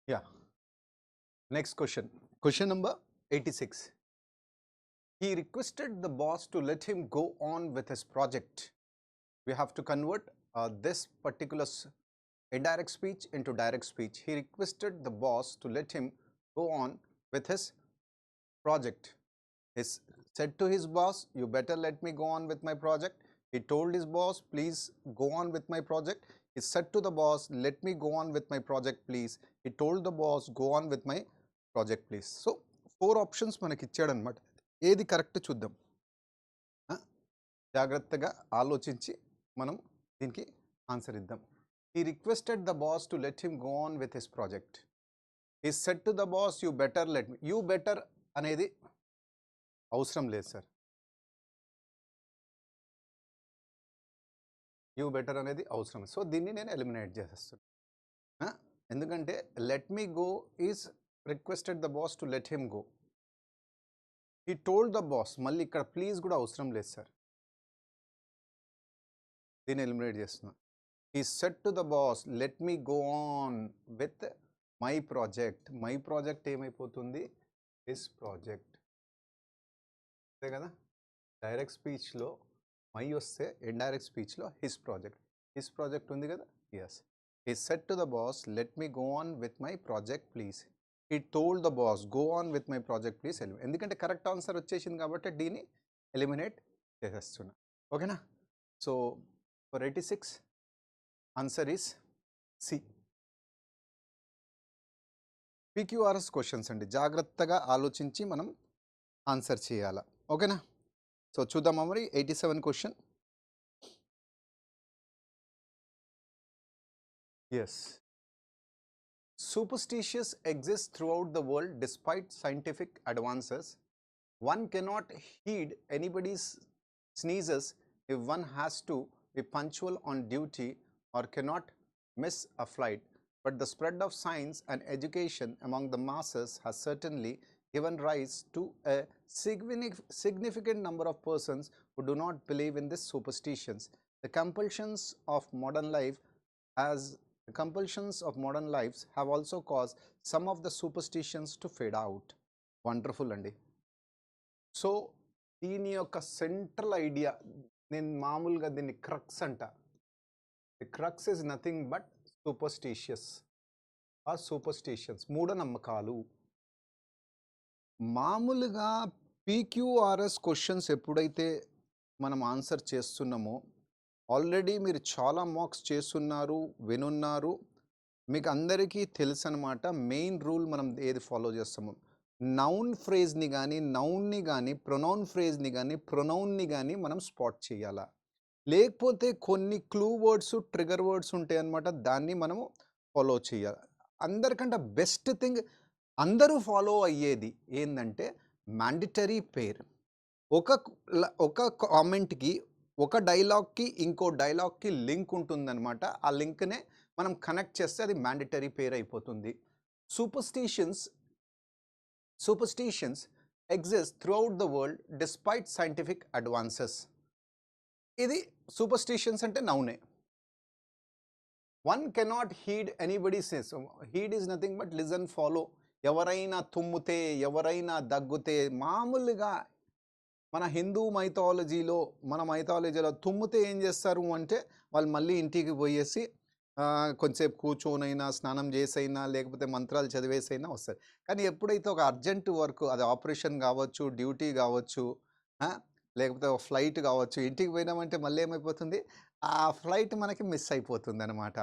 Yeah. Next question. Question number 86. He requested the boss to let him go on with his project. We have to convert this particular indirect speech into direct speech. He requested the boss to let him go on with his project. He said to his boss, you better let me go on with my project. He told his boss, please go on with my project. He said to the boss, let me go on with my project, please. He told the boss, go on with my project, please. So, 4 options మనకి ఇచ్చాడు అన్నమాట. ఏది correct చూద్దాం. జాగ్రత్తగా ఆలోచించి మనం దీనికి answer ఇద్దాం. He requested the boss to let him go on with his project. He said to the boss, you better let me. You better అనేది అవసరం లేదు సార్. యూ బెటర్ అనేది అవసరం. సో దీన్ని నేను ఎలిమినేట్ చేసేస్తున్నాను. ఎందుకంటే let me go is requested the boss to let him go. He told the boss, మళ్ళీ ఇక్కడ ప్లీజ్ కూడా అవసరం లేదు సార్. దీన్ని ఎలిమినేట్ చేస్తున్నాను. He said to the boss let me go on with my project. My project ఏమైపోతుంది? His project. అంతే కదా. డైరెక్ట్ స్పీచ్లో మై వస్తే ఇండైరెక్ట్ స్పీచ్లో హిస్ ప్రాజెక్ట్ ఉంది కదా. Yes. He said to the boss let me go on with my project please. He told the boss go on with my project please. ఎందుకంటే correct answer వచ్చేసింది కాబట్టి డీని eliminate చేసేస్తున్నా. ఓకేనా. So for 86 answer is C. PQRS questions అండి, జాగ్రత్తగా ఆలోచించి మనం ఆన్సర్ చేయాలా. ఓకేనా. సో చూద్దామా మరి 87 question. Yes. Superstitions exist throughout the world despite scientific advances. One cannot heed anybody's sneezes if one has to be punctual on duty or cannot miss a flight. But the spread of science and education among the masses has certainly given rise to a significant number of persons who do not believe in these superstitions. The compulsions of modern lives have also caused some of the superstitions to fade out. Wonderful andi. So దీని యొక్క central idea నేను మామూలుగా దీన్ని crux అంట. The crux is nothing but superstitions, మూఢనమ్మకాలు. మామూలుగా PQRS questions ఎప్పుడైతే మనం ఆన్సర్ చేస్తున్నామో, ఆల్రెడీ మీరు చాలా మార్క్స్ చేస్తున్నారు, వినున్నారు, మీకు అందరికీ తెలుసు అనమాట. మెయిన్ రూల్ మనం ఏది ఫాలో చేస్తాము, నౌన్ ఫ్రేజ్ని కానీ నౌన్ని కానీ ప్రొనౌన్ ఫ్రేజ్ని కానీ ప్రొనౌన్ని కానీ మనం స్పాట్ చేయాలా. లేకపోతే కొన్ని క్లూ వర్డ్స్, ట్రిగర్ వర్డ్స్ ఉంటాయి అన్నమాట, దాన్ని మనము ఫాలో చేయాలి. అందరికంటే బెస్ట్ థింగ్ అందరూ ఫాలో అయ్యేది ఏంటంటే మ్యాండిటరీ పేర్. ఒక కామెంట్కి, ఒక డైలాగ్కి ఇంకో డైలాగ్కి లింక్ ఉంటుందన్నమాట. ఆ లింక్నే మనం కనెక్ట్ చేస్తే అది మ్యాండిటరీ పేర్ అయిపోతుంది. Superstitions exist throughout the world despite scientific advances. ఇది సూపర్స్టిషన్స్ అంటే నౌనే. One cannot heed anybody says. Heed is nothing but listen, follow. ఎవరైనా తుమ్ముతే, ఎవరైనా దగ్గుతే, మామూలుగా మన హిందూ మైథాలజీలో తుమ్ముతే ఏం చేస్తారు అంటే వాళ్ళు మళ్ళీ ఇంటికి పోయేసి కొంచెంసేపు కూర్చోనైనా, స్నానం చేసైనా, లేకపోతే మంత్రాలు చదివేసైనా వస్తారు. కానీ ఎప్పుడైతే ఒక అర్జెంట్ వర్క్, అది ఆపరేషన్ కావచ్చు, డ్యూటీ కావచ్చు, లేకపోతే ఒక ఫ్లైట్ కావచ్చు, ఇంటికి పోయినామంటే మళ్ళీ ఏమైపోతుంది, ఆ ఫ్లైట్ మనకి మిస్ అయిపోతుంది అనమాట.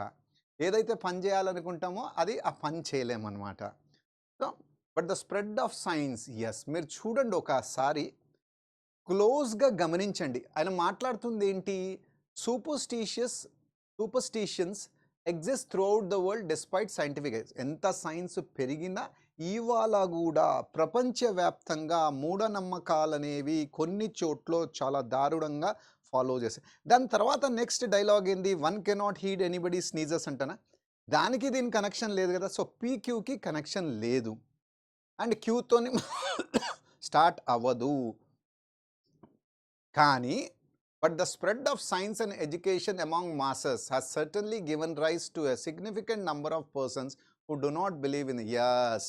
ఏదైతే పని చేయాలనుకుంటామో అది ఆ పని చేయలేమన్నమాట. So but the spread of science, yes, మీరు చూడండి ఒకసారి క్లోజ్గా గమనించండి. ఆయన మాట్లాడుతుంది ఏంటి, superstitions exist throughout the world despite scientific. ఎంత సైన్స్ పెరిగినా ఇవాళ కూడా ప్రపంచవ్యాప్తంగా మూఢనమ్మకాలనేవి కొన్ని చోట్ల చాలా దారుణంగా ఫాలో చేస్తాయి. దాని తర్వాత నెక్స్ట్ డైలాగ్ ఏంది, one cannot heed anybody sneezes అంటనా. దానికి దీని కనెక్షన్ లేదు కదా. సో పీక్యూకి కనెక్షన్ లేదు అండ్ క్యూతోని స్టార్ట్ అవ్వదు. కానీ But the spread of science and education among masses has certainly given rise to a significant number of persons who do not believe in. Yes,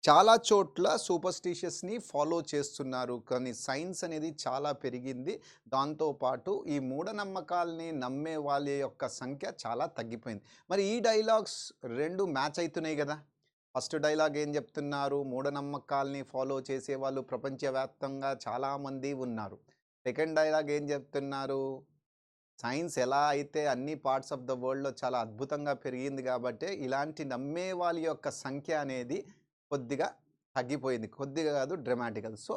చాలా చోట్ల సూపర్స్టిషియస్ని ఫాలో చేస్తున్నారు, కానీ సైన్స్ అనేది చాలా పెరిగింది. దాంతోపాటు ఈ మూఢనమ్మకాల్ని నమ్మే వాళ్ళ యొక్క సంఖ్య చాలా తగ్గిపోయింది. మరి ఈ డైలాగ్స్ రెండు మ్యాచ్ అవుతున్నాయి కదా. ఫస్ట్ డైలాగ్ ఏం చెప్తున్నారు? మూఢనమ్మకాల్ని ఫాలో చేసేవాళ్ళు ప్రపంచవ్యాప్తంగా చాలామంది ఉన్నారు. సెకండ్ డైలాగ్ ఏం చెప్తున్నారు? సైన్స్ ఎలా అయితే అన్ని పార్ట్స్ ఆఫ్ ద వరల్డ్లో చాలా అద్భుతంగా పెరిగింది కాబట్టి ఇలాంటి నమ్మే వాళ్ళ యొక్క సంఖ్య అనేది కొద్దిగా తగ్గిపోయింది. కొద్దిగా కాదు, డ్రామాటికల్. సో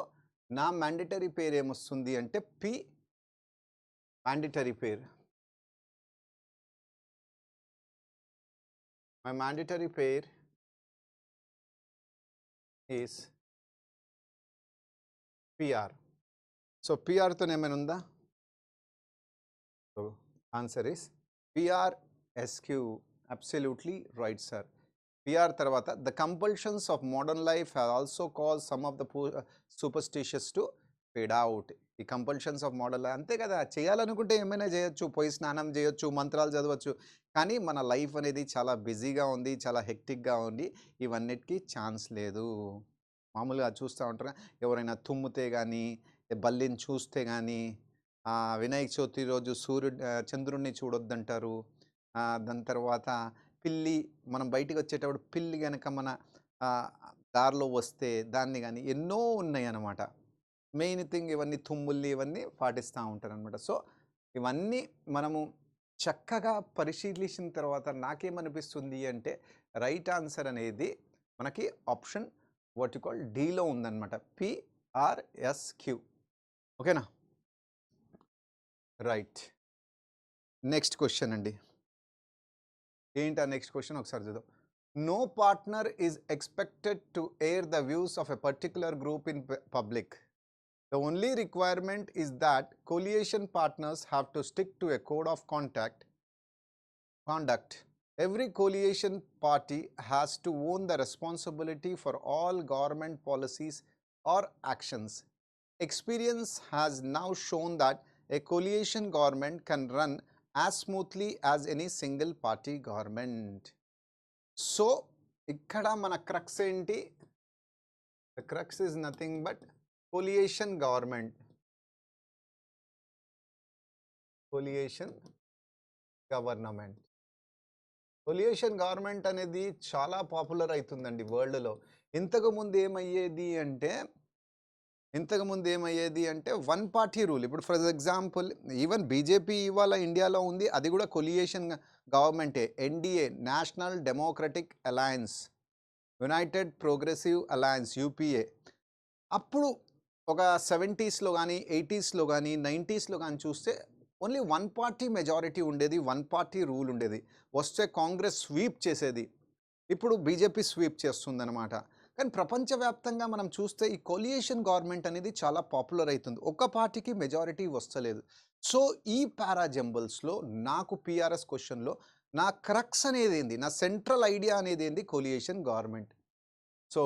నా మ్యాండేటరీ పేరు ఏమొస్తుంది అంటే పి. మ్యాండేటరీ పేరు, my mandatory pair is PR. So పిఆర్తో ఏమైనా ఉందా? So answer is PRSQ. Absolutely right sir. PR తర్వాత the compulsions of modern life have also cause some of the superstitious to fade out. ఈ compulsions of model అంతే కదా, చేయాలనుకుంటే ఏమైనా చేయొచ్చు, పోయి స్నానం చేయొచ్చు, మంత్రాలు చదవచ్చు, కానీ మన లైఫ్ అనేది చాలా బిజీగా ఉంది, చాలా హెక్టిక్గా ఉంది, ఇవన్నిటికీ ఛాన్స్ లేదు. మామూలుగా చూస్తూ ఉంటారు, ఎవరైనా తుమ్మితే కానీ, బల్లిని చూస్తే కానీ, వినాయక చవితి రోజు చంద్రుడిని చూడొద్దంటారు. దాని తర్వాత పిల్లి, మనం బయటికి వచ్చేటప్పుడు పిల్లి కనుక మన దారిలో వస్తే దాన్ని కానీ, ఎన్నో ఉన్నాయి అన్నమాట. మెయిన్ థింగ్ ఇవన్నీ తుమ్ముల్ని ఇవన్నీ పాటిస్తూ ఉంటారు అనమాట. సో ఇవన్నీ మనము చక్కగా పరిశీలించిన తర్వాత నాకేమనిపిస్తుంది అంటే రైట్ ఆన్సర్ అనేది మనకి ఆప్షన్ వాట్ యు కాల్ డీలో ఉందన్నమాట, పిఆర్ఎస్క్యూ. ఓకేనా? రైట్. నెక్స్ట్ క్వశ్చన్ అండి. ఏంటి ఆ నెక్స్ట్ క్వశ్చన్ ఒకసారి చూద్దాం. No partner is expected to air the views of a particular group in public. The only requirement is that coalition partners have to stick to a code of conduct. Every coalition party has to own the responsibility for all government policies or actions. Experience has now shown that a coalition government can run as smoothly as any single party government. So, ikkada mana crux enti? The crux is nothing but coalition government. Coalition government. Coalition government అనేది చాలా popular అవుతుందండి వరల్డ్లో. ఇంతకుముందు ఏమయ్యేది అంటే one party rule. ఇప్పుడు for example even BJP ఇవాళ ఇండియాలో ఉంది, అది కూడా కొలియేషన్ గవర్నమెంటే. NDA, national democratic alliance, united progressive alliance, UPA. అప్పుడు ఒక 70స్లో కానీ 80స్లో కానీ 90స్లో కానీ చూస్తే ఓన్లీ వన్ పార్టీ మెజారిటీ ఉండేది, వన్ పార్టీ రూల్ ఉండేది. వస్తే కాంగ్రెస్ స్వీప్ చేసేది, ఇప్పుడు బీజేపీ స్వీప్ చేస్తుందన్నమాట. కానీ ప్రపంచవ్యాప్తంగా మనం చూస్తే ఈ కొలియేషన్ గవర్నమెంట్ అనేది చాలా పాపులర్ అవుతుంది, ఒక్క పార్టీకి మెజారిటీ వస్తలేదు. సో ఈ పారాజంబుల్స్లో నాకు పిఆర్ఎస్ క్వశ్చన్లో నా క్రక్స్ అనేది ఏంది, నా సెంట్రల్ ఐడియా అనేది ఏంది? కొలియేషన్ గవర్నమెంట్. సో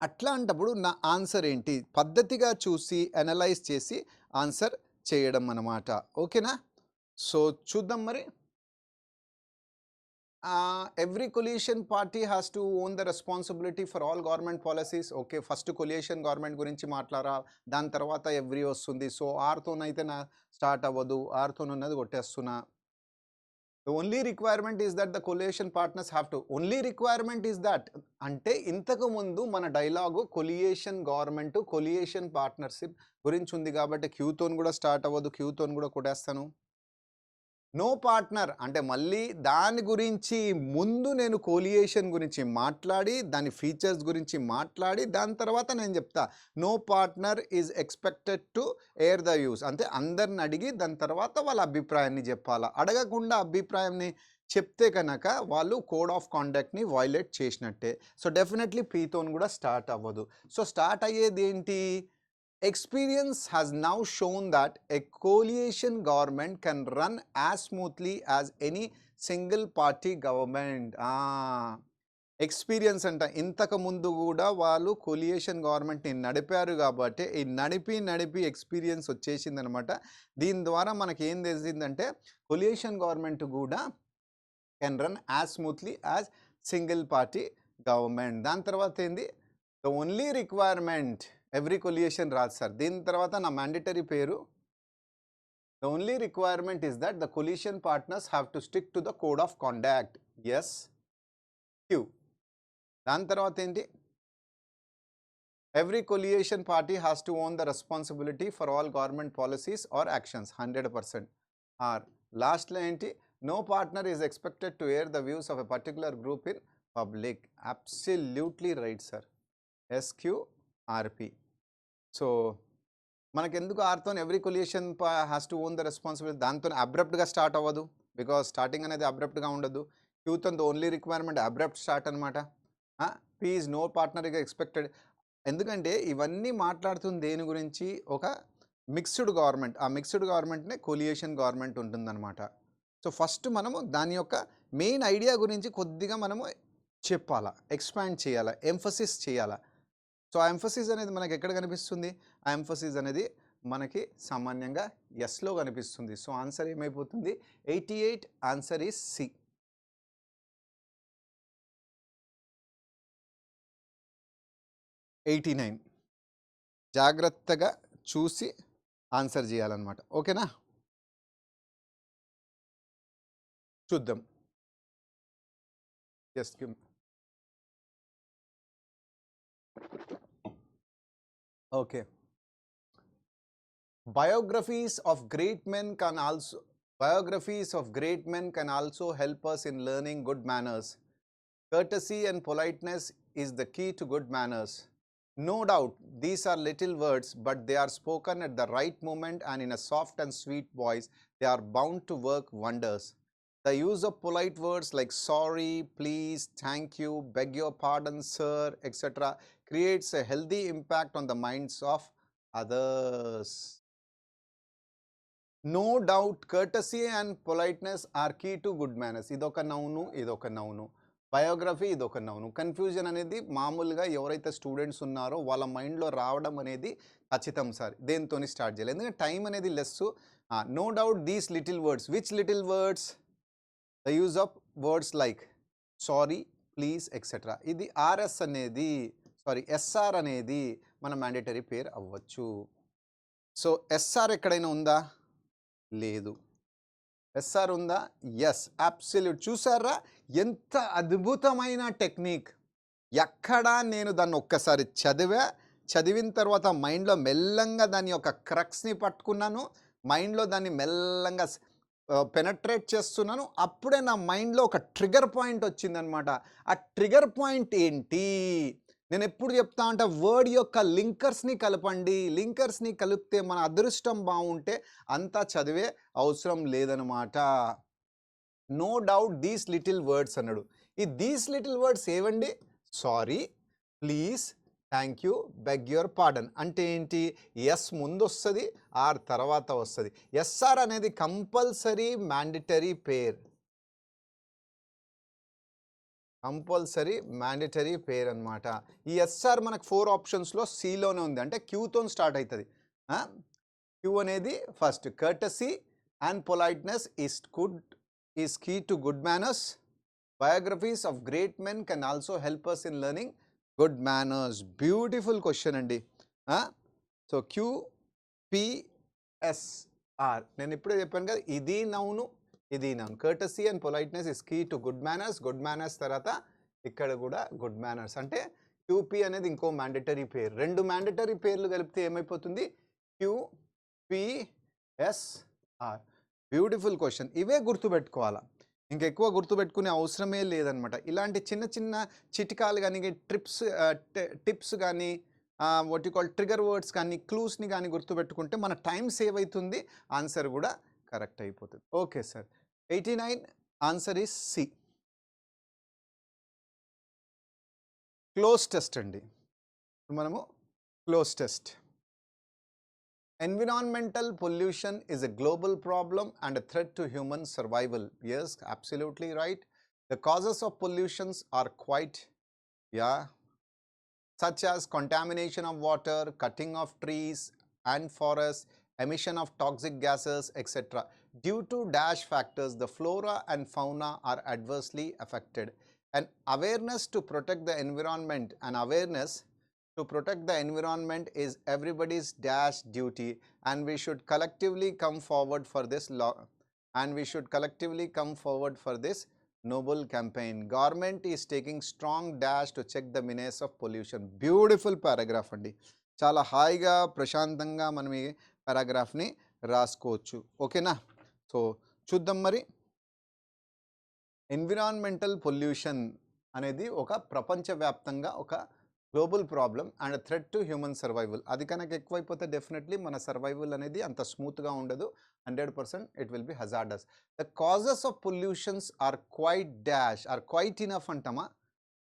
అట్లాంటప్పుడు నా ఆన్సర్ ఏంటి? పద్ధతిగా చూసి అనలైజ్ చేసి ఆన్సర్ చేయడం అన్నమాట. ఓకేనా? సో చూద్దాం మరి. Every coalition party has to own the responsibility for all government policies. Okay, first coalition government గురించి మాట్లాడాలా, దాని తర్వాత ఎవ్రీ వస్తుంది. సో ఆర్తోనైతే నా స్టార్ట్ అవ్వదు, ఆర్తోనున్నది కొట్టేస్తున్నా. The only requirement is that the coalition partners have to. Only requirement is that. అంటే ఇంతకు ముందు మన డైలాగు కొలియేషన్ గవర్నమెంట్, కొలియేషన్ పార్ట్నర్షిప్ గురించి ఉంది కాబట్టి క్యూతోన్ కూడా స్టార్ట్ అవ్వదు, క్యూతోన్ కూడా కొట్టేస్తాను. నో పార్ట్నర్ అంటే మళ్ళీ దాని గురించి ముందు నేను కోలియేషన్ గురించి మాట్లాడి, దాని ఫీచర్స్ గురించి మాట్లాడి, దాని తర్వాత నేను చెప్తా no partner is expected to air the views. అంటే అందరిని అడిగి దాని తర్వాత వాళ్ళ అభిప్రాయాన్ని చెప్పాలా. అడగకుండా అభిప్రాయాన్ని చెప్తే కనుక వాళ్ళు కోడ్ ఆఫ్ కాండక్ట్ని వైలేట్ చేసినట్టే. సో డెఫినెట్లీ పీతోన్ కూడా స్టార్ట్ అవ్వదు. సో స్టార్ట్ అయ్యేది ఏంటి? Experience has now shown that a coalition government can run as smoothly as any single party government. Experience అంట. ఇంతకుముందు గూడా వాళ్ళు కొలియేషన్ గవర్నమెంట్‌ని నడిపారు గాబట్టే, ఈ నడిపి ఎక్స్పీరియన్స్ వచ్చేసిందనమాట. దీని ద్వారా మనకేం తెలిసిందంటే, కొలియేషన్ గవర్నమెంట్ గూడా can run as smoothly as single party government. దాని తర్వాత ఏంది, the only requirement every coalition రాదు సార్. దీని తర్వాత నా మ్యాండేటరీ పేరు, the only requirement is that the coalition partners have to stick to the code of conduct. Yes, Q. దాని తర్వాత ఏంటి, every coalition party has to own the responsibility for all government policies or actions 100%. Or లాస్ట్లో ఏంటి, no partner is expected to air the views of a particular group in public. Absolutely right sir. SQRP. So మనకెందుకు ఆర్తో every coalition has to own the responsibility, దాంతో అబ్రప్ట్గా start అవ్వదు, because starting అనేది అబ్రప్ట్గా ఉండదు. క్యూతో the only requirement abrupt start అనమాట. పీ ఈజ్ నో పార్ట్నర్ ఇక ఎక్స్పెక్టెడ్. ఎందుకంటే ఇవన్నీ మాట్లాడుతుంది దేని గురించి, ఒక మిక్స్డ్ గవర్నమెంట్. ఆ మిక్స్డ్ గవర్నమెంట్నే కొలియేషన్ గవర్నమెంట్ ఉంటుందన్నమాట. సో ఫస్ట్ మనము దాని యొక్క మెయిన్ ఐడియా గురించి కొద్దిగా మనము చెప్పాలా, ఎక్స్పాండ్ చేయాలా, ఎంఫసిస్ చేయాలా. సో ఆ ఎంఫసిస్ అనేది మనకి ఎక్కడ కనిపిస్తుంది, ఆ ఎంఫసిస్ అనేది మనకి సామాన్యంగా ఎస్లో కనిపిస్తుంది. సో ఆన్సర్ ఏమైపోతుంది, 88. Answer is C. 89. జాగ్రత్తగా చూసి ఆన్సర్ చేయాలన్నమాట. ఓకేనా, చూద్దాం. Just okay. Biographies of great men can also help us in learning good manners. Courtesy and politeness is the key to good manners. No doubt, these are little words, but they are spoken at the right moment and in a soft and sweet voice. They are bound to work wonders. The use of polite words like sorry, please, thank you, beg your pardon, sir, etc. creates a healthy impact on the minds of others. No doubt, courtesy and politeness are key to good manners. ఇదొక noun, ఇదొక noun. Biography, ఇదొక noun. Confusion అనేది మామూలుగా ఎవరైతే students ఉన్నారో వాళ్ళ మైండ్లో రావడం అనేది ఖచ్చితం సార్. దేంతో స్టార్ట్ చేయాలి, ఎందుకంటే టైం అనేది less. No doubt these little words. Which little words? The use of words like sorry, please, etcetera. ఇది ఆర్ఎస్ అనేది, సారీ ఎస్ఆర్ అనేది మన మ్యాండేటరీ పేరు అవ్వచ్చు. సో ఎస్ఆర్ ఎక్కడైనా ఉందా, లేదు. ఎస్ఆర్ ఉందా, ఎస్, అబ్సల్యూట్. చూసారా ఎంత అద్భుతమైన టెక్నిక్. ఎక్కడా నేను దాన్ని ఒక్కసారి చదివిన తర్వాత మైండ్లో మెల్లంగా దాని యొక్క క్రక్స్ని పట్టుకున్నాను, మైండ్లో దాన్ని మెల్లంగా పెనట్రేట్ చేస్తున్నాను. అప్పుడే నా మైండ్లో ఒక ట్రిగర్ పాయింట్ వచ్చిందనమాట. ఆ ట్రిగర్ పాయింట్ ఏంటి, నేను ఎప్పుడు చెప్తా అంటే వర్డ్ యొక్క లింకర్స్ని కలపండి. లింకర్స్ని కలిపితే మన అదృష్టం బాగుంటే అంతా చదివే అవసరం లేదనమాట. No doubt these little words అన్నాడు. ఈ దీస్ లిటిల్ వర్డ్స్ ఏవండి, sorry, please, thank you, beg your pardon. అంటే ఏంటి, ఎస్ ముందు వస్తుంది, ఆర్ తర్వాత వస్తుంది. ఎస్ఆర్ అనేది compulsory mandatory pair, compulsory mandatory pair అనమాట. ఈ ఎస్ఆర్ మనకు 4 ఆప్షన్స్లో సిలోనే ఉంది, అంటే క్యూతో స్టార్ట్ అవుతుంది. క్యూ అనేది first. Courtesy and politeness is key to good manners. Biographies of great men can also help us in learning good manners. Beautiful question అండి. సో QPSR నేను ఇప్పుడే చెప్పాను కదా, ఇది నౌను, ఇది noun. Courtesy and politeness is key to good manners. Good manners తర్వాత ఇక్కడ కూడా గుడ్ మేనర్స్. అంటే QP అనేది ఇంకో మ్యాండేటరీ పేరు. 2 మ్యాండేటరీ పేర్లు కలిపితే ఏమైపోతుంది, QPSR. Beautiful question. ఇవే గుర్తుపెట్టుకోవాలా, ఇంకెక్కువ గుర్తుపెట్టుకునే అవసరమే లేదనమాట. ఇలాంటి చిన్న చిన్న చిట్కాలు కానీ, టిప్స్ కానీ, what you call trigger words కానీ, క్లూస్ని కానీ గుర్తుపెట్టుకుంటే మన టైం సేవ్ అవుతుంది, ఆన్సర్ కూడా కరెక్ట్ అయిపోతుంది. Okay sir. 89 answer is C. Cloze test అండి. మనము cloze test. Environmental pollution is a global problem and a threat to human survival. Yes, absolutely right. The causes of pollutions are quite, yeah, such as contamination of water, cutting of trees and forests, emission of toxic gases, etc. Due to dash factors, the flora and fauna are adversely affected. And awareness to protect the environment and awareness to protect the environment is everybody's dash duty, and we should collectively come forward for this law, and we should collectively come forward for this noble campaign. Government is taking strong dash to check the menace of pollution. Beautiful paragraph అండి. చాలా హాయిగా ప్రశాంతంగా మనం ఈ పారాగ్రాఫ్ని రాసుకోవచ్చు. ఓకేనా? So చూద్దాం మరి. ఎన్విరాన్మెంటల్ పొల్యూషన్ అనేది ఒక ప్రపంచవ్యాప్తంగా ఒక global problem and threat to human survival. అది కనుక ఎక్కువైపోతే డెఫినెట్లీ మన సర్వైవల్ అనేది అంత స్మూత్గా ఉండదు. 100% it will be hazardous. The causes of pollutions are quite dash, are quite enough అంటామా,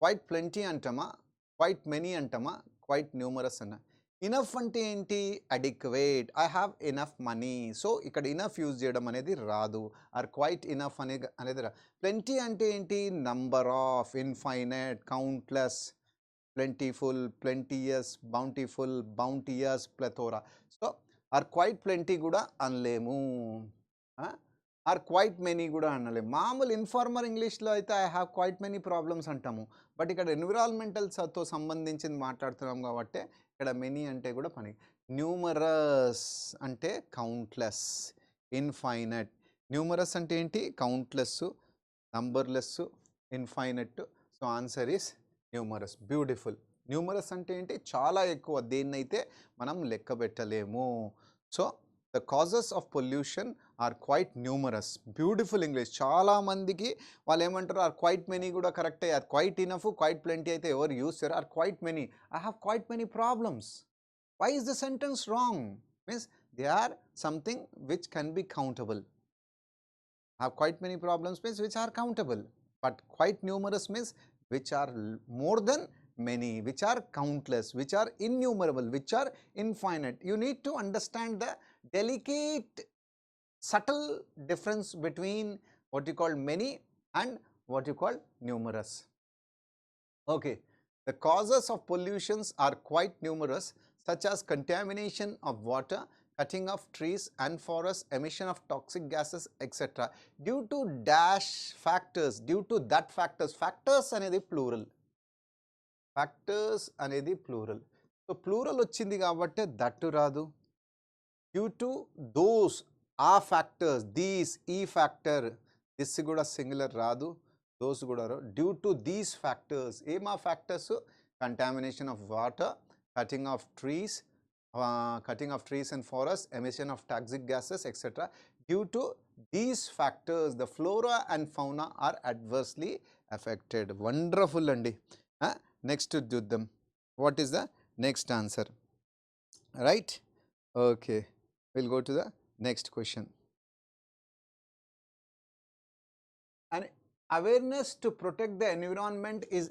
క్వైట్ ప్లెంటీ అంటామా, క్వైట్ మెనీ అంటామా, క్వైట్ న్యూమరస్ అన్న. ఇనఫ్ అంటే ఏంటి? Adequate, I have enough money. So ఇక్కడ ఇనఫ్ యూజ్ చేయడం అనేది రాదు. ఆర్ క్వైట్ ఇనఫ్ అనేది రాదు. ప్లెంటీ అంటే ఏంటి? Number of, infinite, countless, plentiful, plenteous, bountiful, bounteous, plethora. So are quite plenty కూడా అనలేము, ఆర్ క్వైట్ మెనీ కూడా అనలేము. మామూలు ఇన్ఫార్మల్ ఇంగ్లీష్లో అయితే I have quite many problems అంటాము. బట్ ఇక్కడ ఎన్విరాన్మెంటల్స్తో సంబంధించింది మాట్లాడుతున్నాం కాబట్టి ఇక్కడ మెనీ అంటే కూడా పని. న్యూమరస్ అంటే కౌంట్లెస్, ఇన్ఫైనట్. న్యూమరస్ అంటే ఏంటి? Countless, numberless, infinite. So answer is numerous. Beautiful. Numerous అంటే ఏంటి? చాలా ఎక్కువ, దేన్నైతే మనం లెక్క పెట్టలేము. So the causes of pollution are quite numerous. Beautiful English. చాలామందికి వాళ్ళు ఏమంటారు? ఆర్ క్వైట్ మెనీ కూడా కరెక్టే. Are quite enough, quite plenty అయితే ఎవరు యూస్ చేయరు. Are quite many, I have quite many problems. Why is the sentence wrong? Means they are something which can be countable. have quite many problems means which are countable, but quite numerous means which are more than many, which are countless, which are innumerable, which are infinite. You need to understand the delicate, subtle difference between what you call many and what you call numerous. Okay, the causes of pollutions are quite numerous, such as contamination of water, cutting of trees and forests, emission of toxic gases, etc. Due to dash factors, due to that factors, factors అనేది plural, factors అనేది plural. So plural వచ్చింది కాబట్టి that రాదు. Due to those, ఆ factors, these, ఈ factor, this కూడా singular రాదు, those కూడా రాదు. డ్యూ టు దీస్ ఫ్యాక్టర్స్, ఏమా factors? Contamination of water, cutting of trees, cutting of trees and forests, emission of toxic gases, etc. Due to these factors, the flora and fauna are adversely affected. Wonderful andi. Next to do them. What is the next answer? Right? Okay. We'll go to the next question. And awareness to protect the environment is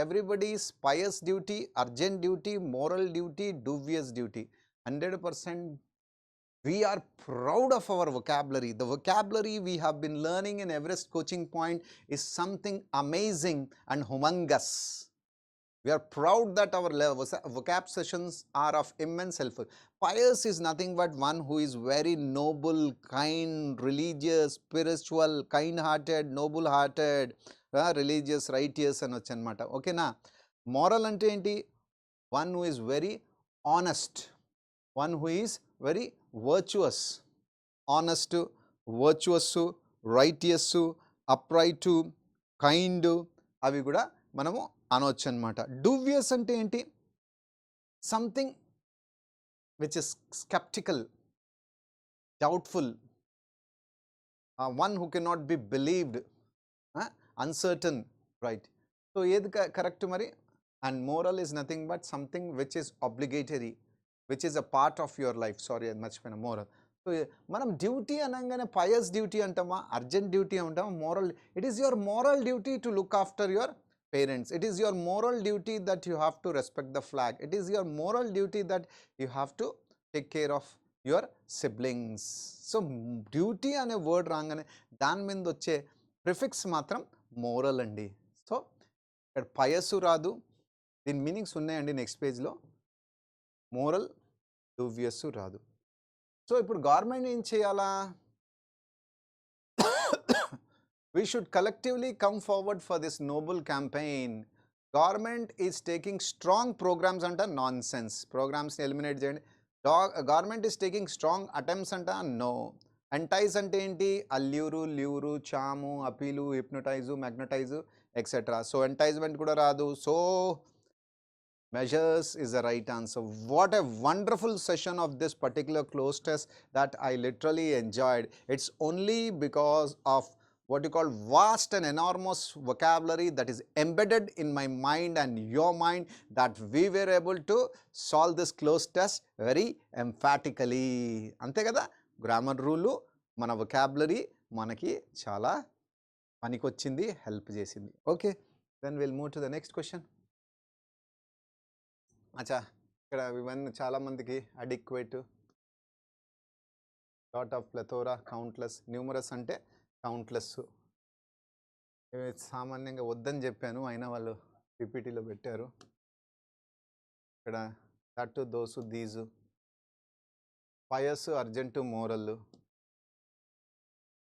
everybody's pious duty, urgent duty, moral duty, dubious duty. 100% we are proud of our vocabulary. The vocabulary we have been learning in Everest Coaching Point is something amazing and humongous. We are proud that our vocab sessions are of immense help. Pious is nothing but one who is very noble, kind, religious, spiritual, kind-hearted, noble-hearted, religious, righteous అని వచ్చనమాట. ఓకేనా? Moral అంటే ఏంటి? One who is very honest, one who is very virtuous. Honest, virtuous, righteous, upright, kind, అవి కూడా మనము అనవచ్చు అనమాట. డూవియస్ అంటే ఏంటి? Something which is sceptical, doubtful, one who can not be believed, uncertain, right? So ఏది కరెక్ట్ మరి? And moral is nothing but something which is obligatory, which is a part of your life. Sorry, అది మర్చిపోయిన. Moral. So మనం duty అనగానే pious duty అంటామా, urgent duty అంటామా, moral. It is your moral duty to look after your parents. It is your moral duty that you have to respect the flag. It is your moral duty that you have to take care of your siblings. So duty అనే word రాగానే దాని మీద వచ్చే prefix మాత్రం moral అండి. So ఇక్కడ పయస్సు రాదు, దీని మీనింగ్స్ ఉన్నాయండి నెక్స్ట్ పేజ్లో. మోరల్, డ్యూవియస్ రాదు. సో ఇప్పుడు గవర్నమెంట్ ఏం చేయాలా? We should collectively come forward for this noble campaign. Government is taking strong programs anta nonsense. Programs eliminate cheyandi. Government is taking strong attempts anta no. Entice ante enti? Allure, lure, charm, appeal, hypnotize, magnetize, etc. So enticement kuda raadu. So measures is the right answer. What a wonderful session of this particular close test that I literally enjoyed. It's only because of what you call vast and enormous vocabulary that is embedded in my mind and your mind that we were able to solve this close test very emphatically. Ante kada grammar rule mana vocabulary manaki chala panikochindi, help chesindi. Okay, then we'll move to the next question. అచ్చా, ఇక్కడ ఇవన్నీ చాలామందికి adequate, lot of plethora, countless. Numerous అంటే countless. సామాన్యంగా వద్దని చెప్పాను, అయినా వాళ్ళు పిపిటీలో పెట్టారు. ఇక్కడ that, those, these. Pious, urgent, moral.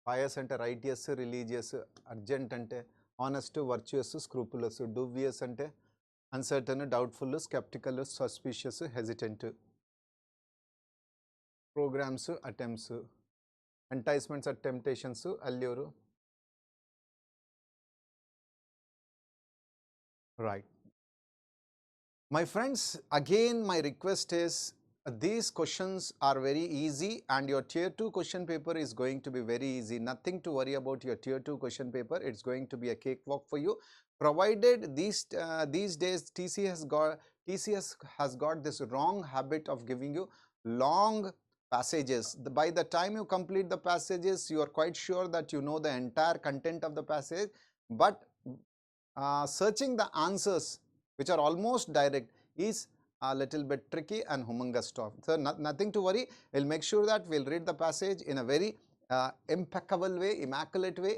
Pious అంటే రైటియస్, రిలీజియస్. అర్జెంట్ అంటే ఆనెస్ట్, వర్చుయస్, స్క్రూపులస్. డూవియస్ అంటే uncertain, doubtful, skeptical, suspicious, hesitant. Programs, attempts. Enticements or temptations, allure. Right. My friends, again my request is, these questions are very easy and your tier 2 question paper is going to be very easy. Nothing to worry about your tier 2 question paper. It's going to be a cakewalk for you, provided these days TCS has got this wrong habit of giving you long passages. By the time you complete the passages, you are quite sure that you know the entire content of the passage, but searching the answers which are almost direct is a little bit tricky and humongous stuff. So nothing to worry. We'll make sure that we'll read the passage in a very impeccable way, immaculate way.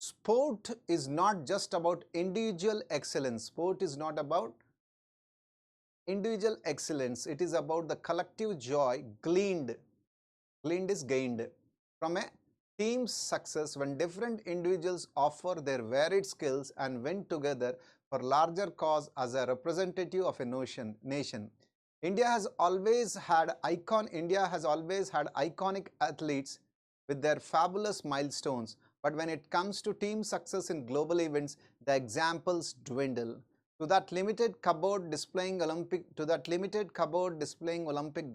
Sport is not just about individual excellence. Sport is not about individual excellence. It is about the collective joy gleaned is gained from a team's success when different individuals offer their varied skills and win together for larger cause as a representative of a nation. India has always had iconic athletes with their fabulous milestones, but when it comes to team success in global events, the examples dwindle. To that limited cupboard displaying Olympic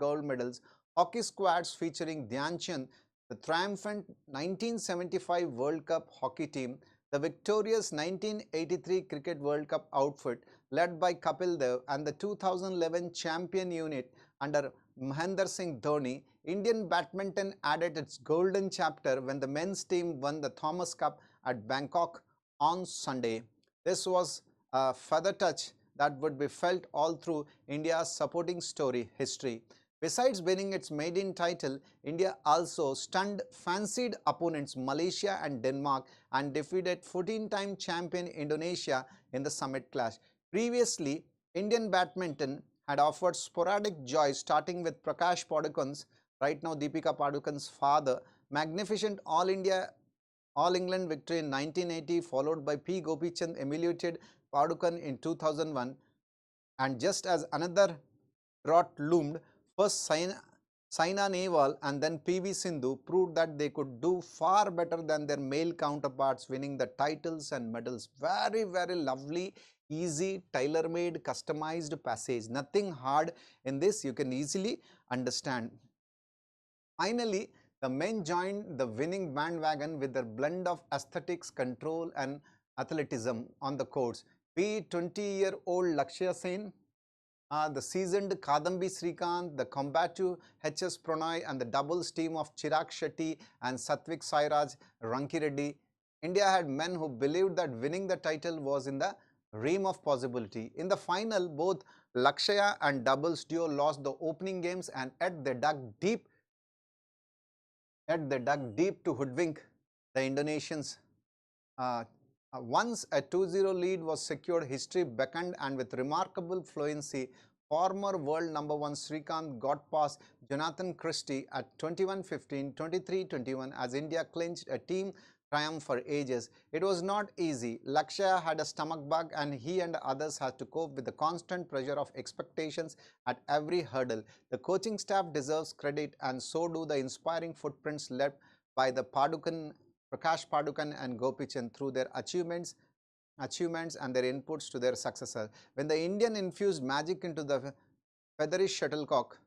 gold medals, hockey squads featuring Dhyan Chand, the triumphant 1975 World Cup hockey team, the victorious 1983 Cricket World Cup outfit led by Kapil Dev, and the 2011 champion unit under Mahendra Singh Dhoni, Indian badminton added its golden chapter when the men's team won the Thomas Cup at Bangkok on Sunday. This was a feather touch that would be felt all through India's supporting story history. Besides winning its maiden title, India also stunned fancied opponents Malaysia and Denmark and defeated 14-time champion Indonesia in the summit clash. Previously, Indian badminton had offered sporadic joy, starting with Prakash Padukone's, right now Deepika Padukone's father, magnificent All England victory in 1980, followed by P. Gopichand emulated Padukone in 2001, and just as another drought loomed, first Saina Nehwal and then PV Sindhu proved that they could do far better than their male counterparts, winning the titles and medals. Very, very lovely, easy, tailor-made, customized passage. Nothing hard in this. You can easily understand. Finally, the men joined the winning bandwagon with their blend of aesthetics, control and athleticism on the courts. Be 20-year-old Lakshya Sen, the seasoned Kadambi Srikanth, the combative HS Pranay, and the doubles team of Chirag Shetty and Satvik Sairaj Rankireddy. India had men who believed that winning the title was in the realm of possibility. In the final, both Lakshya and doubles duo lost the opening games, and yet they dug deep Yet they dug deep to hoodwink the Indonesians. Uh, Once a 2-0 lead was secured, history beckoned, and with remarkable fluency, former world number one Srikanth got past Jonathan Christie at 21-15, 23-21 as India clinched a team triumph for ages. It was not easy. Lakshya had a stomach bug, and he and others had to cope with the constant pressure of expectations at every hurdle. The coaching staff deserves credit, and so do the inspiring footprints left by the Prakash Padukan and Gopichand through their achievements and their inputs to their successor. When the Indian infused magic into the feathery shuttlecock,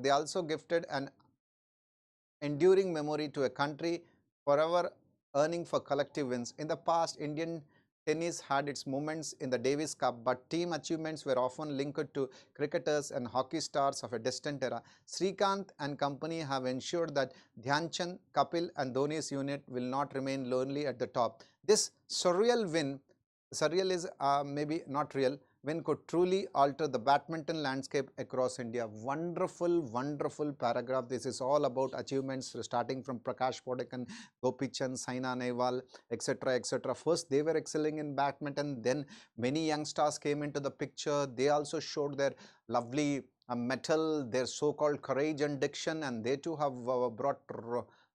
they also gifted an enduring memory to a country forever earning for collective wins. In the past, Indian tennis had its moments in the Davis Cup, but team achievements were often linked to cricketers and hockey stars of a distant era. Srikanth and company have ensured that Dhyanchand, Kapil and Dhoni's unit will not remain lonely at the top. This surreal is maybe not real, win could truly alter the badminton landscape across India. Wonderful, wonderful paragraph. This is all about achievements starting from Prakash Padukan, Gopichand, Saina Nehwal, etc. etc. First, they were excelling in badminton. Then many young stars came into the picture. They also showed their lovely mettle, their so-called courage and diction, and they too have brought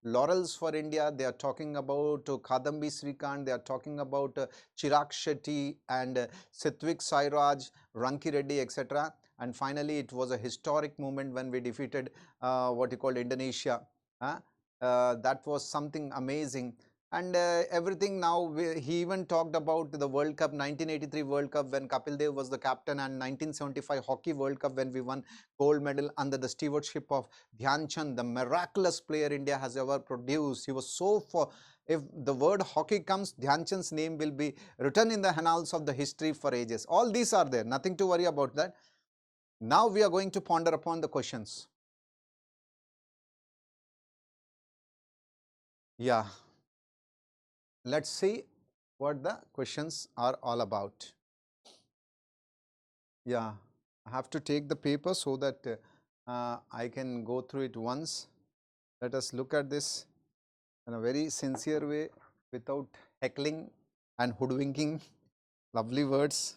laurels for India. They are talking about Kadambi Srikanth, they are talking about Chirag Shetty and Satvik Sairaj, Ranki Reddy, etc. And finally, it was a historic moment when we defeated what you call Indonesia. That was something amazing. And everything now, he even talked about the World Cup, 1983 World Cup when Kapil Dev was the captain, and 1975 Hockey World Cup when we won gold medal under the stewardship of Dhyan Chand, the miraculous player India has ever produced. He was so if the word hockey comes, Dhyan Chand's name will be written in the annals of the history for ages. All these are there, nothing to worry about that. Now we are going to ponder upon the questions. Yeah, let's see what the questions are all about. Yeah, I have to take the paper so that I can go through it once. Let us look at this in a very sincere way without heckling and hoodwinking. Lovely words.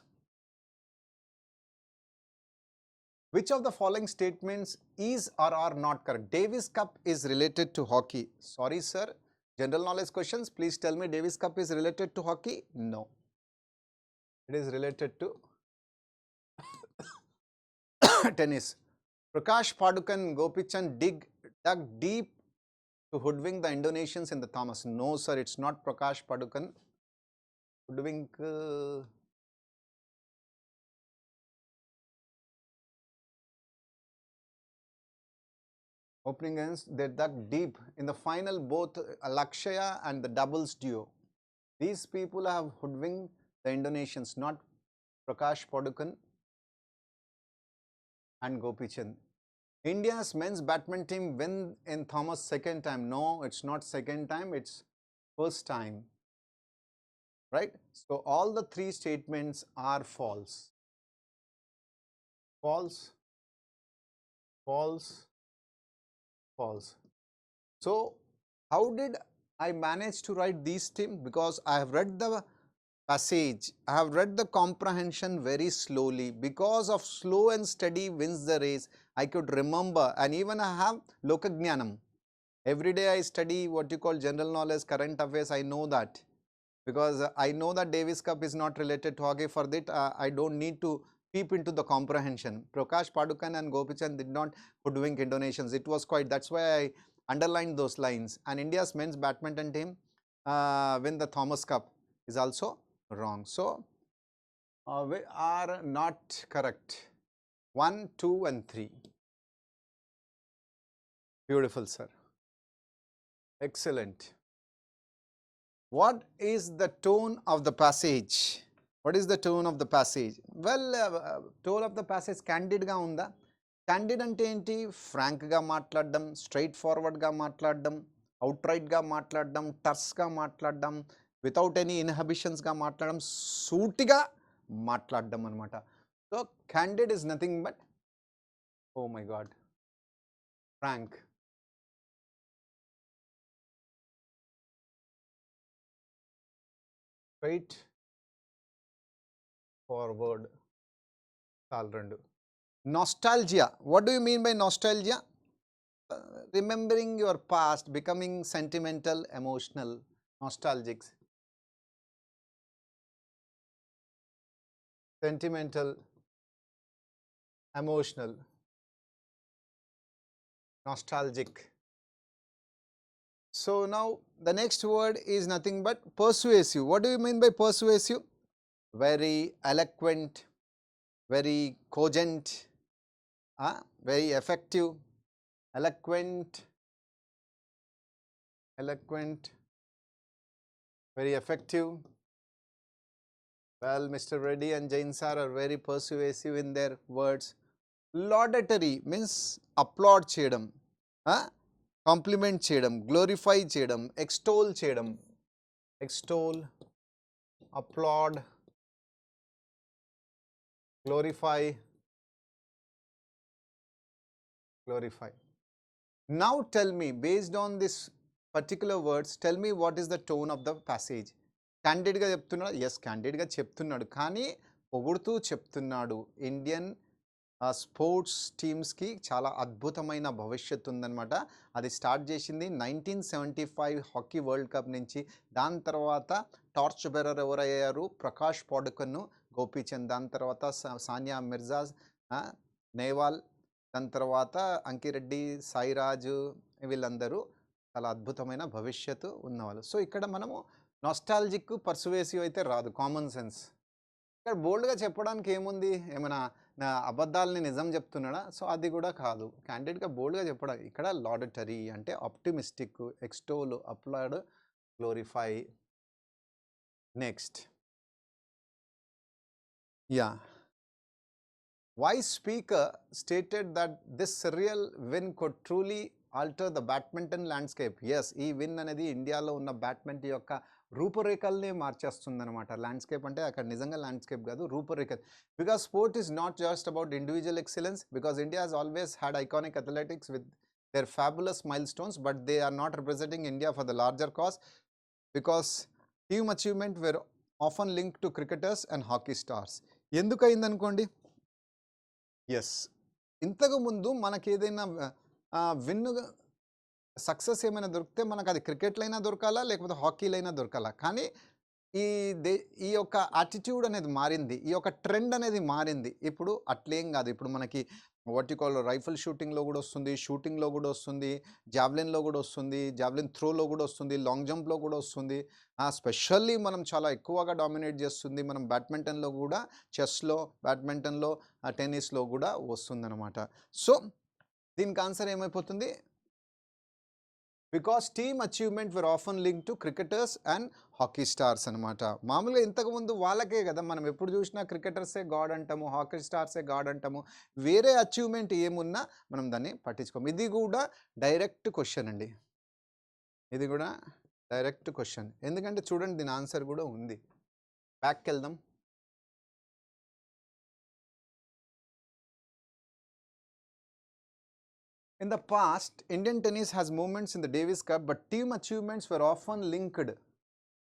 Which of the following statements is or are not correct? Davis Cup is related to hockey. Sorry, sir. General knowledge questions. Please tell me Davis Cup is related to hockey? No. It is related to tennis. Prakash Padukan, Gopichand dug deep to hoodwink the Indonesians in the Thomas. No, sir. It's not Prakash Padukan. Hoodwink. Opening ends, they dug deep. In the final, both Lakshya and the doubles duo. These people have hoodwinked the Indonesians, not Prakash Padukan and Gopichand. India's men's badminton team win in Thomas second time. No, it's not second time, it's first time. Right? So all the three statements are false. False, false, false. So how did I manage to write these things? Because I have read the passage, I have read the comprehension very slowly. Because of slow and steady wins the race, I could remember, and even I have Lokajnanam. Every day I study what you call general knowledge, current affairs, I know that. Because I know that Davis Cup is not related to hockey. For that, I don't need to peep into the comprehension. Prakash Padukan and Gopichand did not hoodwink Indonesians. It was quite, that's why I underlined those lines. And India's men's badminton team win the Thomas Cup is also wrong. So, we are not correct. 1, 2 and 3. Beautiful, sir. Excellent. What is the tone of the passage? What is the tone of the passage? Well, tone of the passage candid ga unda. Candid ante enti? Frank ga matladam, straightforward ga matladam, outright ga matladam, terse ga matladam, without any inhibitions ga matladam, sootiga matladam anamata. So candid is nothing but, oh my god, frank. Straight forward చాలు రెండు. Nostalgia, what do you mean by nostalgia? Remembering your past, becoming sentimental, emotional, nostalgic. Sentimental, emotional, nostalgic. So now the next word is nothing but persuasive. What do you mean by persuasive? Very eloquent, very cogent, very effective, eloquent, very effective. Well, Mr. Reddy and Jain sir are very persuasive in their words. Laudatory means applaud చేయడం, complement చేయడం, glorify చేయడం, ఎక్స్టోల్ చేయడం. ఎక్స్టోల్, applaud, glorify. Now tell me, based on this particular words, tell me what is the tone of the passage. క్యాండిడేట్గా చెప్తున్నాడు, yes క్యాండిడేట్గా చెప్తున్నాడు, కానీ పొగుడుతూ చెప్తున్నాడు. Indian sports టీమ్స్కి చాలా అద్భుతమైన భవిష్యత్తు ఉందన్నమాట. అది స్టార్ట్ చేసింది 1975 హాకీ వరల్డ్ కప్ నుంచి. దాని తర్వాత టార్చ్ బెరర్ ఎవరయ్యారు? ప్రకాష్ పాడుకన్, గోపీచంద్. దాని తర్వాత సానియా మిర్జా, నేవాల్. దాని తర్వాత అంకిరెడ్డి, సాయిరాజు, వీళ్ళందరూ చాలా అద్భుతమైన భవిష్యత్తు ఉన్నవాళ్ళు. సో ఇక్కడ మనము నాస్టాలజిక్, పర్సువేసివ్ అయితే రాదు, కామన్ సెన్స్. ఇక్కడ బోల్డ్గా చెప్పడానికి ఏముంది? ఏమైనా అబద్ధాలని నిజం చెప్తున్నాడా? సో అది కూడా కాదు. క్యాండిడేట్గా బోల్డ్గా చెప్పడం. ఇక్కడ లాడటరీ అంటే optimistic, ఎక్స్టోల్, applaud, glorify. Next, Vice Speaker stated that this serial win could truly alter the badminton landscape. Yes, ఈ విన్ అనేది ఇండియాలో ఉన్న బ్యాడ్మింటన్ యొక్క రూపురేఖల్ని మార్చేస్తుందన్నమాట. ల్యాండ్స్కేప్ అంటే అక్కడ నిజంగా ల్యాండ్స్కేప్ కాదు, రూపురేఖ. Because sport is not just about individual excellence, because India has always had iconic athletics with their fabulous milestones, but they are not representing India for the larger cause, because team achievement were often linked to cricketers and hockey stars. ఎందుకు అయిందనుకోండి? Yes, ఇంతకుముందు మనకి ఏదైనా win success ఏమైనా దొరికితే మనకు అది క్రికెట్లో అయినా దొరకాలా, లేకపోతే హాకీలో అయినా దొరకాలా. కానీ ఈ యొక్క యాటిట్యూడ్ అనేది మారింది, ఈ యొక్క ట్రెండ్ అనేది మారింది. ఇప్పుడు అట్లేం కాదు. ఇప్పుడు మనకి వర్టికల్ రైఫిల్ షూటింగ్లో కూడా వస్తుంది, షూటింగ్లో కూడా వస్తుంది, జావ్లిన్లో కూడా వస్తుంది, జావ్లిన్ త్రోలో కూడా వస్తుంది, లాంగ్ జంప్లో కూడా వస్తుంది. స్పెషల్లీ మనం చాలా ఎక్కువగా డామినేట్ చేస్తుంది మనం బ్యాడ్మింటన్లో కూడా, చెస్లో, బ్యాడ్మింటన్లో, టెన్నిస్లో కూడా వస్తుందన్నమాట. సో దీనికి ఆన్సర్ ఏమైపోతుంది? Because team achievement were often link to cricketers and hockey stars అనమాట. మామూలుగా ఇంతకుముందు వాళ్ళకే కదా, మనం ఎప్పుడు చూసినా క్రికెటర్సే గాడ్ అంటాము, హాకీ స్టార్సే గాడ్ అంటాము. వేరే అచీవ్మెంట్ ఏమున్నా మనం దాన్ని పట్టించుకోము. ఇది కూడా డైరెక్ట్ క్వశ్చన్ అండి, ఇది కూడా డైరెక్ట్ క్వశ్చన్. ఎందుకంటే చూడండి, దీని ఆన్సర్ కూడా ఉంది. బ్యాక్కి వెళ్దాం. In the past, Indian tennis has moments in the Davis Cup, but team achievements were often linked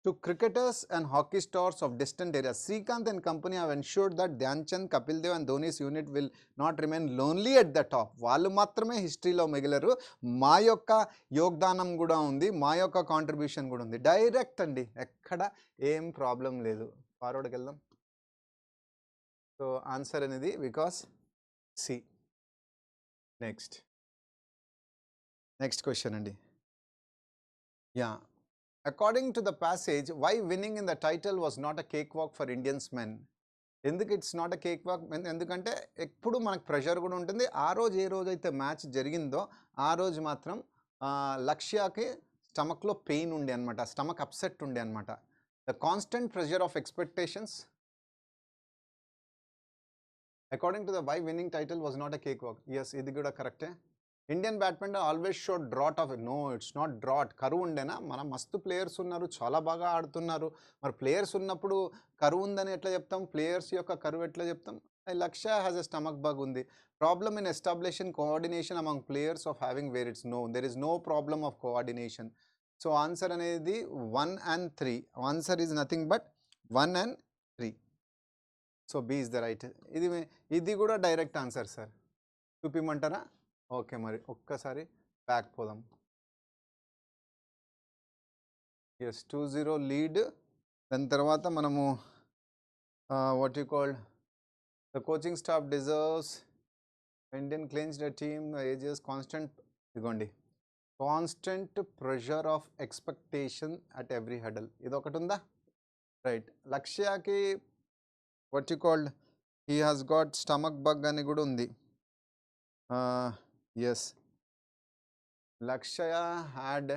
to cricketers and hockey stars of distant areas. Srikanth and company have ensured that Dhyan Chand, Kapil Dev and Dhoni's unit will not remain lonely at the top. వాళ్ళు మాత్రమే హిస్టరీలో మిగిలరు, మా యొక్క యోగదానం కూడా ఉంది, మా యొక్క contribution కూడా ఉంది. డైరెక్ట్ అండి, ఎక్కడ ఏం ప్రాబ్లం లేదు. ఫార్వర్డ్కి వెళ్దాం. సో ఆన్సర్ అనేది బికాస్ సి. నెక్స్ట్ క్వశ్చన్ అండి. According to the passage, why winning in the title was not a cake walk for Indians men? ఎందుకు it's not a cake walk? ఎందుకంటే ఎప్పుడు మనకు ప్రెషర్ కూడా ఉంటుంది. ఆ రోజు ఏ రోజైతే మ్యాచ్ జరిగిందో ఆ రోజు మాత్రం లక్ష్యాకి స్టమక్లో పెయిన్ ఉండే అనమాట, స్టమక్ అప్సెట్ ఉండే అనమాట. The constant pressure of expectations. According to the way winning title was not a cake walk. Yes, ఇది కూడా కరెక్టే. Indian badminton always show drought of. No, it's not drought. కరువు ఉండేనా? మన మస్తు ప్లేయర్స్ ఉన్నారు, చాలా బాగా ఆడుతున్నారు. మరి ప్లేయర్స్ ఉన్నప్పుడు కరువు ఉందని ఎట్లా చెప్తాం? ప్లేయర్స్ యొక్క కరువు ఎట్లా చెప్తాం? Lakshya has a stomach bug ఉంది. Problem in establishing coordination among players of having where it's. No, there is no problem of coordination. So answer అనేది 1 and 3. Answer is nothing but 1 and 3. So B is the right. ఇది కూడా direct answer sir. చూపిమంటారా? Okay, మరి ఒక్కసారి back పోదాం. Yes 2-0 lead. దాని తర్వాత మనము what you called the coaching staff deserves Indian cleans the team ages constant. ఇదిగోండి, constant pressure of expectation at every huddle. ఇది ఒకటి ఉందా? రైట్. లక్ష్యాకి what you called he has got stomach bug అని కూడా ఉంది. ఎస్, లక్ష్య హ్యాడ్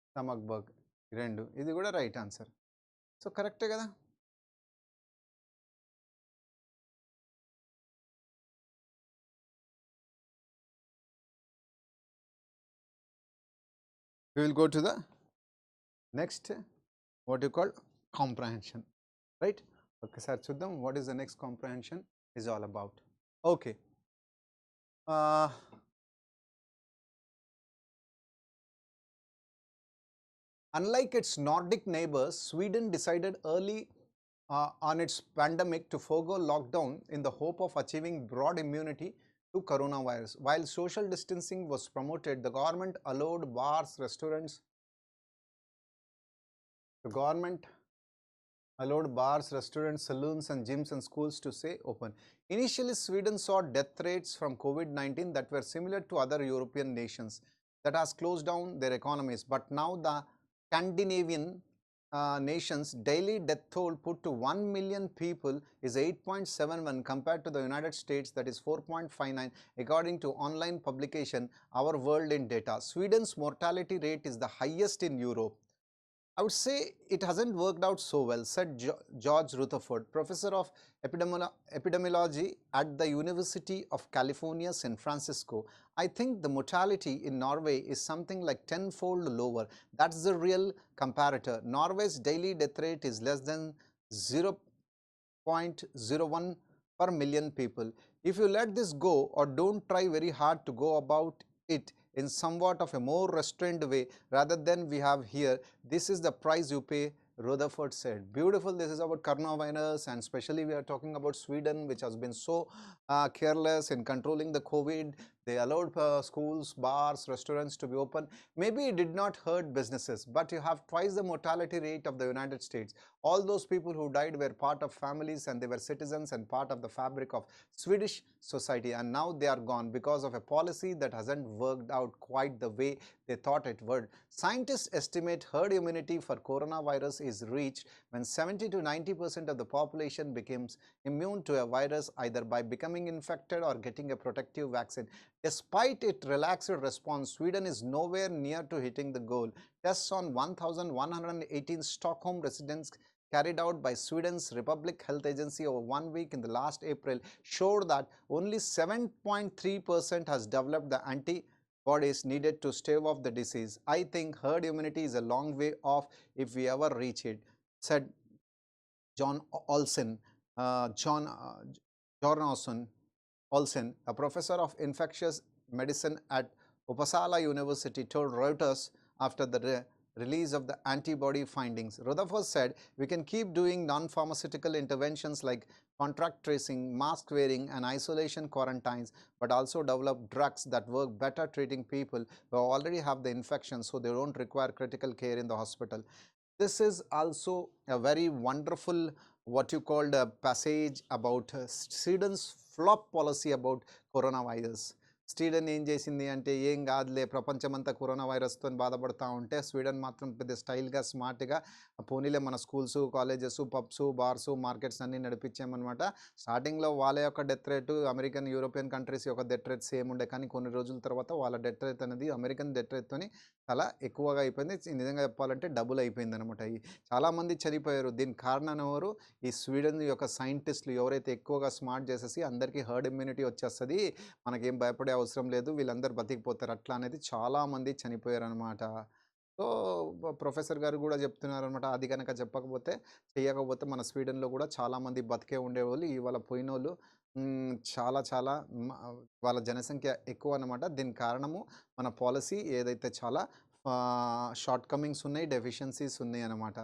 స్టమక్ బగ్. రెండు, ఇది కూడా రైట్ ఆన్సర్. సో కరెక్టే కదా. We will go to the next, what you call comprehension, right? Okay, sir, చూద్దాం what is the next comprehension is all about. Okay, unlike its Nordic neighbors, Sweden decided early on its pandemic to forego lockdown in the hope of achieving broad immunity to coronavirus. While social distancing was promoted, the government allowed bars, restaurants, saloons and gyms and schools to stay open. Initially, Sweden saw death rates from COVID-19 that were similar to other European nations that has closed down their economies. But now the Scandinavian nations' daily death toll put to 1 million people is 8.71 compared to the United States, that is 4.59 according to online publication Our World in Data. Sweden's mortality rate is the highest in Europe. I would say it hasn't worked out so well, said George Rutherford, professor of epidemiology at the University of California, San Francisco. I think the mortality in Norway is something like 10-fold lower. That's the real comparator. Norway's daily death rate is less than 0.01 per million people. If you let this go or don't try very hard to go about it in somewhat of a more restrained way rather than we have here, this is the price you pay, Rutherford said. Beautiful. This is about coronavirus, and especially we are talking about Sweden, which has been so careless in controlling the COVID. They allowed schools, bars, restaurants to be open. Maybe it did not hurt businesses, but you have twice the mortality rate of the United States. All those people who died were part of families, and they were citizens and part of the fabric of Swedish society, and now they are gone because of a policy that hasn't worked out quite the way they thought it would. Scientists estimate herd immunity for coronavirus is reached when 70 to 90% of the population becomes immune to a virus either by becoming infected or getting a protective vaccine. Despite its relaxed response, Sweden is nowhere near to hitting the goal. Tests on 1,118 Stockholm residents carried out by Sweden's Republic Health Agency over 1 week in the last April showed that only 7.3% has developed the antibodies needed to stave off the disease. I think herd immunity is a long way off if we ever reach it, said John Olsen, a professor of infectious medicine at Uppsala University, told Reuters after the release of the antibody findings. Rutherford said, "We can keep doing non-pharmaceutical interventions like contact tracing, mask wearing, and isolation quarantines, but also develop drugs that work better treating people who already have the infection so they don't require critical care in the hospital." This is also a very wonderful, what you called a passage about Sweden's flop policy about coronavirus. Sweden ఏం చేసింది అంటే, ఏం కాదులే ప్రపంచమంతా corona వైరస్తో బాధపడుతూ ఉంటే Sweden మాత్రం పెద్ద స్టైల్గా స్మార్ట్గా పోనీలే మన schools, colleges, pubs, bars, markets అన్నీ నడిపించామన్నమాట. స్టార్టింగ్లో వాళ్ళ యొక్క death rate American, European countries యొక్క డెత్ రేట్ సేమ్ ఉండే, కానీ కొన్ని రోజుల తర్వాత వాళ్ళ డెత్ రేట్ అనేది అమెరికన్ డెత్ రేట్తోని చాలా ఎక్కువగా అయిపోయింది. నిజంగా చెప్పాలంటే డబుల్ అయిపోయింది అనమాట. చాలామంది చనిపోయారు. దీనికి కారణం ఎవరు? ఈ స్వీడన్ యొక్క సైంటిస్టులు ఎవరైతే ఎక్కువగా స్మార్ట్ చేసేసి అందరికీ హర్డ్ ఇమ్యూనిటీ వచ్చేస్తుంది, మనకేం భయపడే అవసరం లేదు, వీళ్ళందరూ బతికిపోతారు అట్లా అనేది చాలామంది చనిపోయారనమాట. సో ప్రొఫెసర్ గారు కూడా చెప్తున్నారనమాట, అది కనుక చేయకపోతే మన స్వీడన్లో కూడా చాలామంది బతికే ఉండేవాళ్ళు. ఇవాళ పోయినోళ్ళు చాలా చాలా వాళ్ళ జనసంఖ్య ఎక్కువ అనమాట. దీనికి కారణము మన పాలసీ ఏదైతే చాలా షార్ట్ కమింగ్స్ ఉన్నాయి, డెఫిషియన్సీస్ ఉన్నాయి అన్నమాట.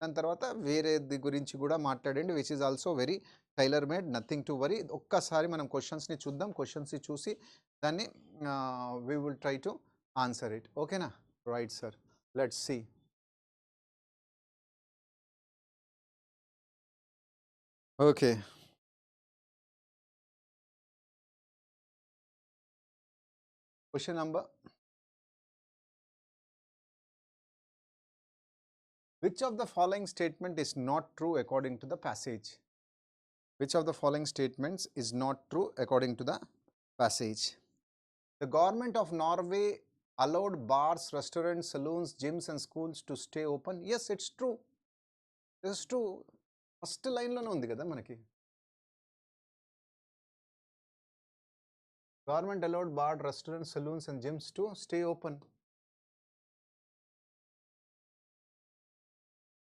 దాని తర్వాత వేరేది గురించి కూడా మాట్లాడండి, which is also very tailor made, nothing to worry. ఒక్కసారి మనం క్వశ్చన్స్ని చూద్దాం, క్వశ్చన్స్ని చూసి దాన్ని we will try to answer it. ఓకేనా? Right sir, let's see. Okay, question number, which of the following statement is not true according to the passage? Which of the following statements is not true according to the passage? The government of Norway allowed bars, restaurants, saloons, gyms and schools to stay open. Yes, it's true. It's true. First లైన్లోనే ఉంది కదా మనకి. Government allowed bar, restaurants, saloons and gyms to stay open.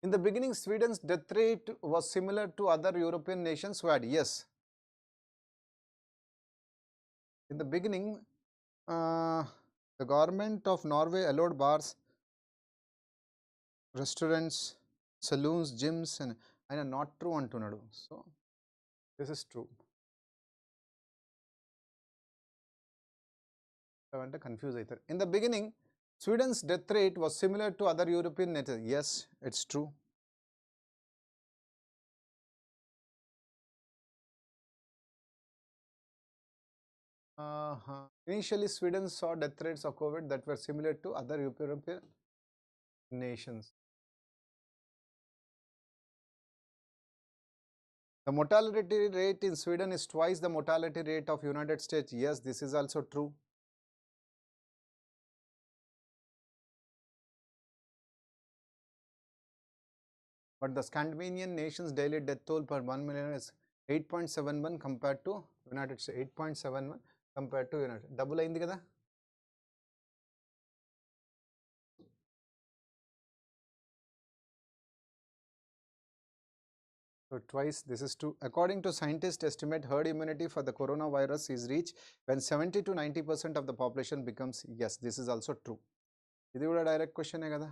In the beginning, Sweden's death rate was similar to other European nations who had. Yes. In the beginning, the government of Norway allowed bars, restaurants, saloons, gyms and ఆయన not true అంటున్నాడు. So this is true. అంటే confuse అవుతారు. In the beginning Sweden's death rate was similar to other European nations. Yes, it's true. Initially, Sweden saw death rates of COVID that were similar to other European nations. The mortality rate in Sweden is twice the mortality rate of United States. Yes, this is also true. But the Scandinavian nations' daily death toll per 1 million is 8.71 compared to United States. 8.71 compared to United. Double అయింది కదా. So twice, this is true. According to scientists estimate, herd immunity for the coronavirus is reached when 70 to 90% of the population becomes. Yes, this is also true. ఇది కూడా direct క్వశ్చనే కదా.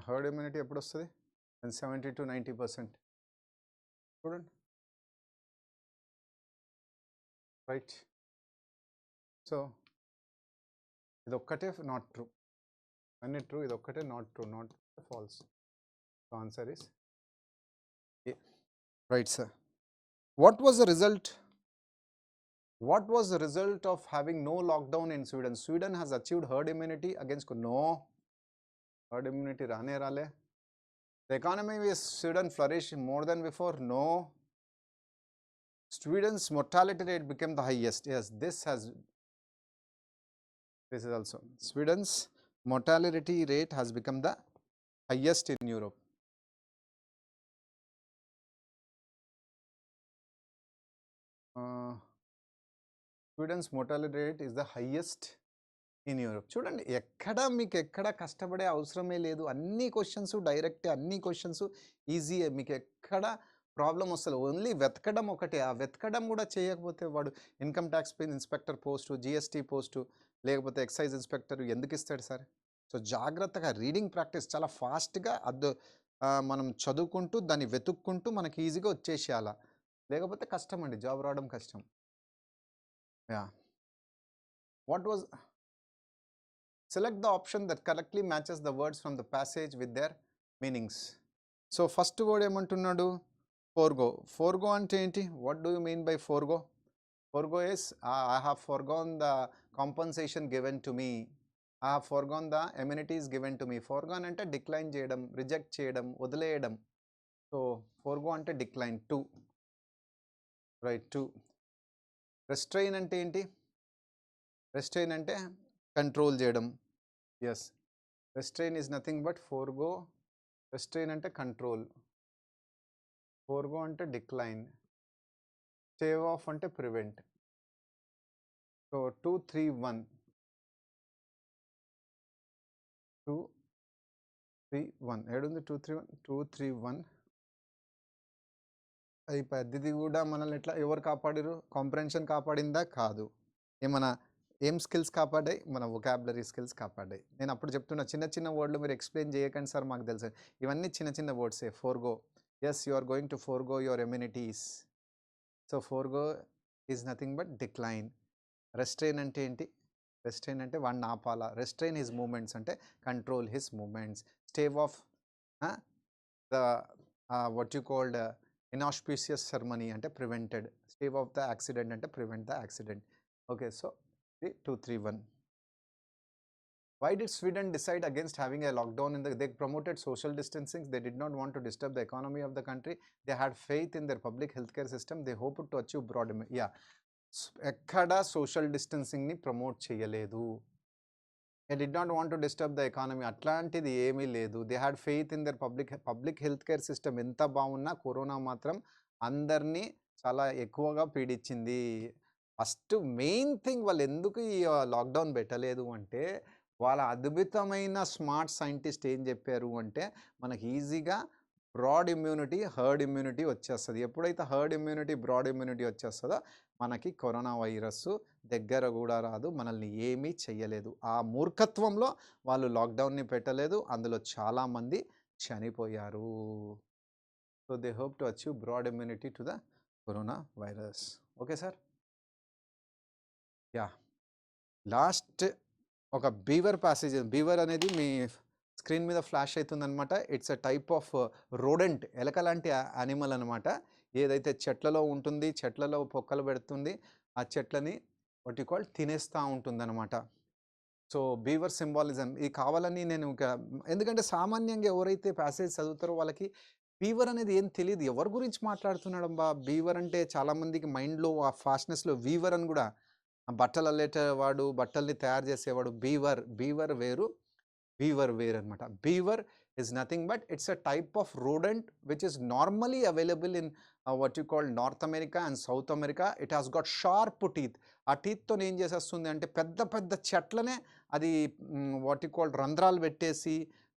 Herd immunity ఎప్పుడు వస్తుంది? 70 to 90%. చూడండి, right. So ఇది ఒక్కటే not true, అన్ని ట్రూ, ఇది ఒక్కటే not true, not false. So answer is A. Right sir. What was the result? What was the result of having no lockdown in Sweden? Sweden has achieved herd immunity against no. Herd immunity rane rale. The economy of Sweden flourished more than before. No. Sweden's mortality rate became the highest. Yes, this is also. Sweden's mortality rate has become the highest in Europe. Sweden's mortality rate is the highest in Europe. చూడండి, ఎక్కడ మీకు ఎక్కడ కష్టపడే అవసరమే లేదు. అన్ని questions direct, అన్ని questions easy, మీకు ఎక్కడ ప్రాబ్లం వస్తుంది. ఓన్లీ వెతకడం ఒకటే. ఆ వెతకడం కూడా చేయకపోతే వాడు income tax inspector post, GST post, లేకపోతే ఎక్సైజ్ ఇన్స్పెక్టర్ ఎందుకు ఇస్తాడు సార్? సో జాగ్రత్తగా రీడింగ్ ప్రాక్టీస్ చాలా ఫాస్ట్గా మనం చదువుకుంటూ దాన్ని వెతుక్కుంటూ మనకి ఈజీగా వచ్చేసేయాల. లేకపోతే కష్టం అండి, జాబ్ రావడం కష్టం. What was Select the option that correctly matches the words from the passage with their meanings. So first word ఏమంటున్నాడు? Forgo. Forgo అంటే ఏంటి? What do you mean by forgo? Forgo is I have forgone the compensation given to me. I have forgone the amenities given to me. Forgone అంటే decline చేయడం, reject చేయడం, వదిలేయడం. So forgo అంటే decline. Two, right, two. Restrain అంటే ఏంటి? Restrain అంటే control చేయడం. Yes, restrain is nothing but forgo. Restrain అంటే కంట్రోల్, ఫోర్గో అంటే డిక్లైన్, స్టేవ్ ఆఫ్ అంటే ప్రివెంట్. సో 2, 3, 1. 2, 3, 1 ఏడుంది? 2, 3, 1. 2, 3, 1. ఈ పద్ధతి కూడా మనల్ని ఎట్లా ఎవరు కాపాడిరు? కాంప్రహెన్షన్ కాపాడిందా? కాదు. ఏమన్నా ఏం స్కిల్స్ కాపాడాయి? మన వొకాబులరీ స్కిల్స్ కాపాడాయి. నేను అప్పుడు చెప్తున్నా చిన్న చిన్న వర్డ్‌లు మీరు ఎక్స్‌ప్లెయిన్ చేయకండి సార్ మాకు తెలుసు. ఇవన్నీ చిన్న చిన్న వర్డ్సే. Forgo. Yes, you are going to forgo your immunities. So, forgo is nothing but decline. Restrain అంటే ఏంటి? రెస్ట్రెయిన్ అంటే వాడిని ఆపాలా. రెస్ట్రెయిన్ హిస్ మూవ్‌మెంట్స్ అంటే control his movements. Stave off the what you called inauspicious ceremony అంటే prevented. Stave off the accident అంటే prevent the accident. Okay. So, 2, 3, 1. Why did Sweden decide against having a lockdown they promoted social distancing. They did not want to disturb the economy of the country. They had faith in their public healthcare system. They hoped to achieve broad yeah. ఎక్కడా social డిస్టెన్సింగ్ని promote చేయలేదు. They did not want to disturb the economy అట్లాంటిది ఏమీ లేదు. They had faith in their public health care system. ఎంత బాగున్నా corona మాత్రం అందరినీ చాలా ఎక్కువగా పీడించింది. ఫస్ట్ మెయిన్ థింగ్ వాళ్ళు ఎందుకు ఈ లాక్డౌన్ పెట్టలేదు అంటే వాళ్ళ అద్భుతమైన స్మార్ట్ సైంటిస్ట్ ఏం చెప్పారు అంటే మనకి ఈజీగా బ్రాడ్ ఇమ్యూనిటీ, హర్డ్ ఇమ్యూనిటీ వచ్చేస్తుంది. ఎప్పుడైతే హర్డ్ ఇమ్యూనిటీ, బ్రాడ్ ఇమ్యూనిటీ వచ్చేస్తుందో మనకి కరోనా వైరస్ దగ్గర కూడా రాదు, మనల్ని ఏమీ చెయ్యలేదు. ఆ మూర్ఖత్వంలో వాళ్ళు లాక్డౌన్ని పెట్టలేదు. అందులో చాలామంది చనిపోయారు. So they hope to achieve broad immunity to the corona virus. Okay sir. Yeah, last ఒక బీవర్ ప్యాసేజ్. బీవర్ అనేది మీ స్క్రీన్ మీద ఫ్లాష్ అవుతుందనమాట. It's a type of rodent, ఎలక లాంటి యానిమల్ అనమాట. ఏదైతే చెట్లలో ఉంటుంది, చెట్లలో పొక్కలు పెడుతుంది, ఆ చెట్లని వాట్ యు కాల్ తినేస్తూ ఉంటుందన్నమాట. సో బీవర్ సింబాలిజం ఇది కావాలని నేను ఎందుకంటే సామాన్యంగా ఎవరైతే ప్యాసేజ్ చదువుతారో వాళ్ళకి బీవర్ అనేది ఏం తెలియదు. ఎవరి గురించి మాట్లాడుతున్నాడు బా బీవర్ అంటే చాలామందికి మైండ్లో ఆ ఫాస్ట్నెస్లో వీవర్ అని కూడా, బట్టలు అల్లేటవాడు, బట్టల్ని తయారు చేసేవాడు బీవర్ వేరు, బీవర్ వేర్ అనమాట. Beaver is nothing but it's a type of rodent which is normally available in what you call North America and South America. It has got sharp teeth. ఆ టీత్తో ఏం చేసేస్తుంది అంటే పెద్ద పెద్ద చెట్లనే అది వాట్ యు కాల్ రంధ్రాలు పెట్టేసి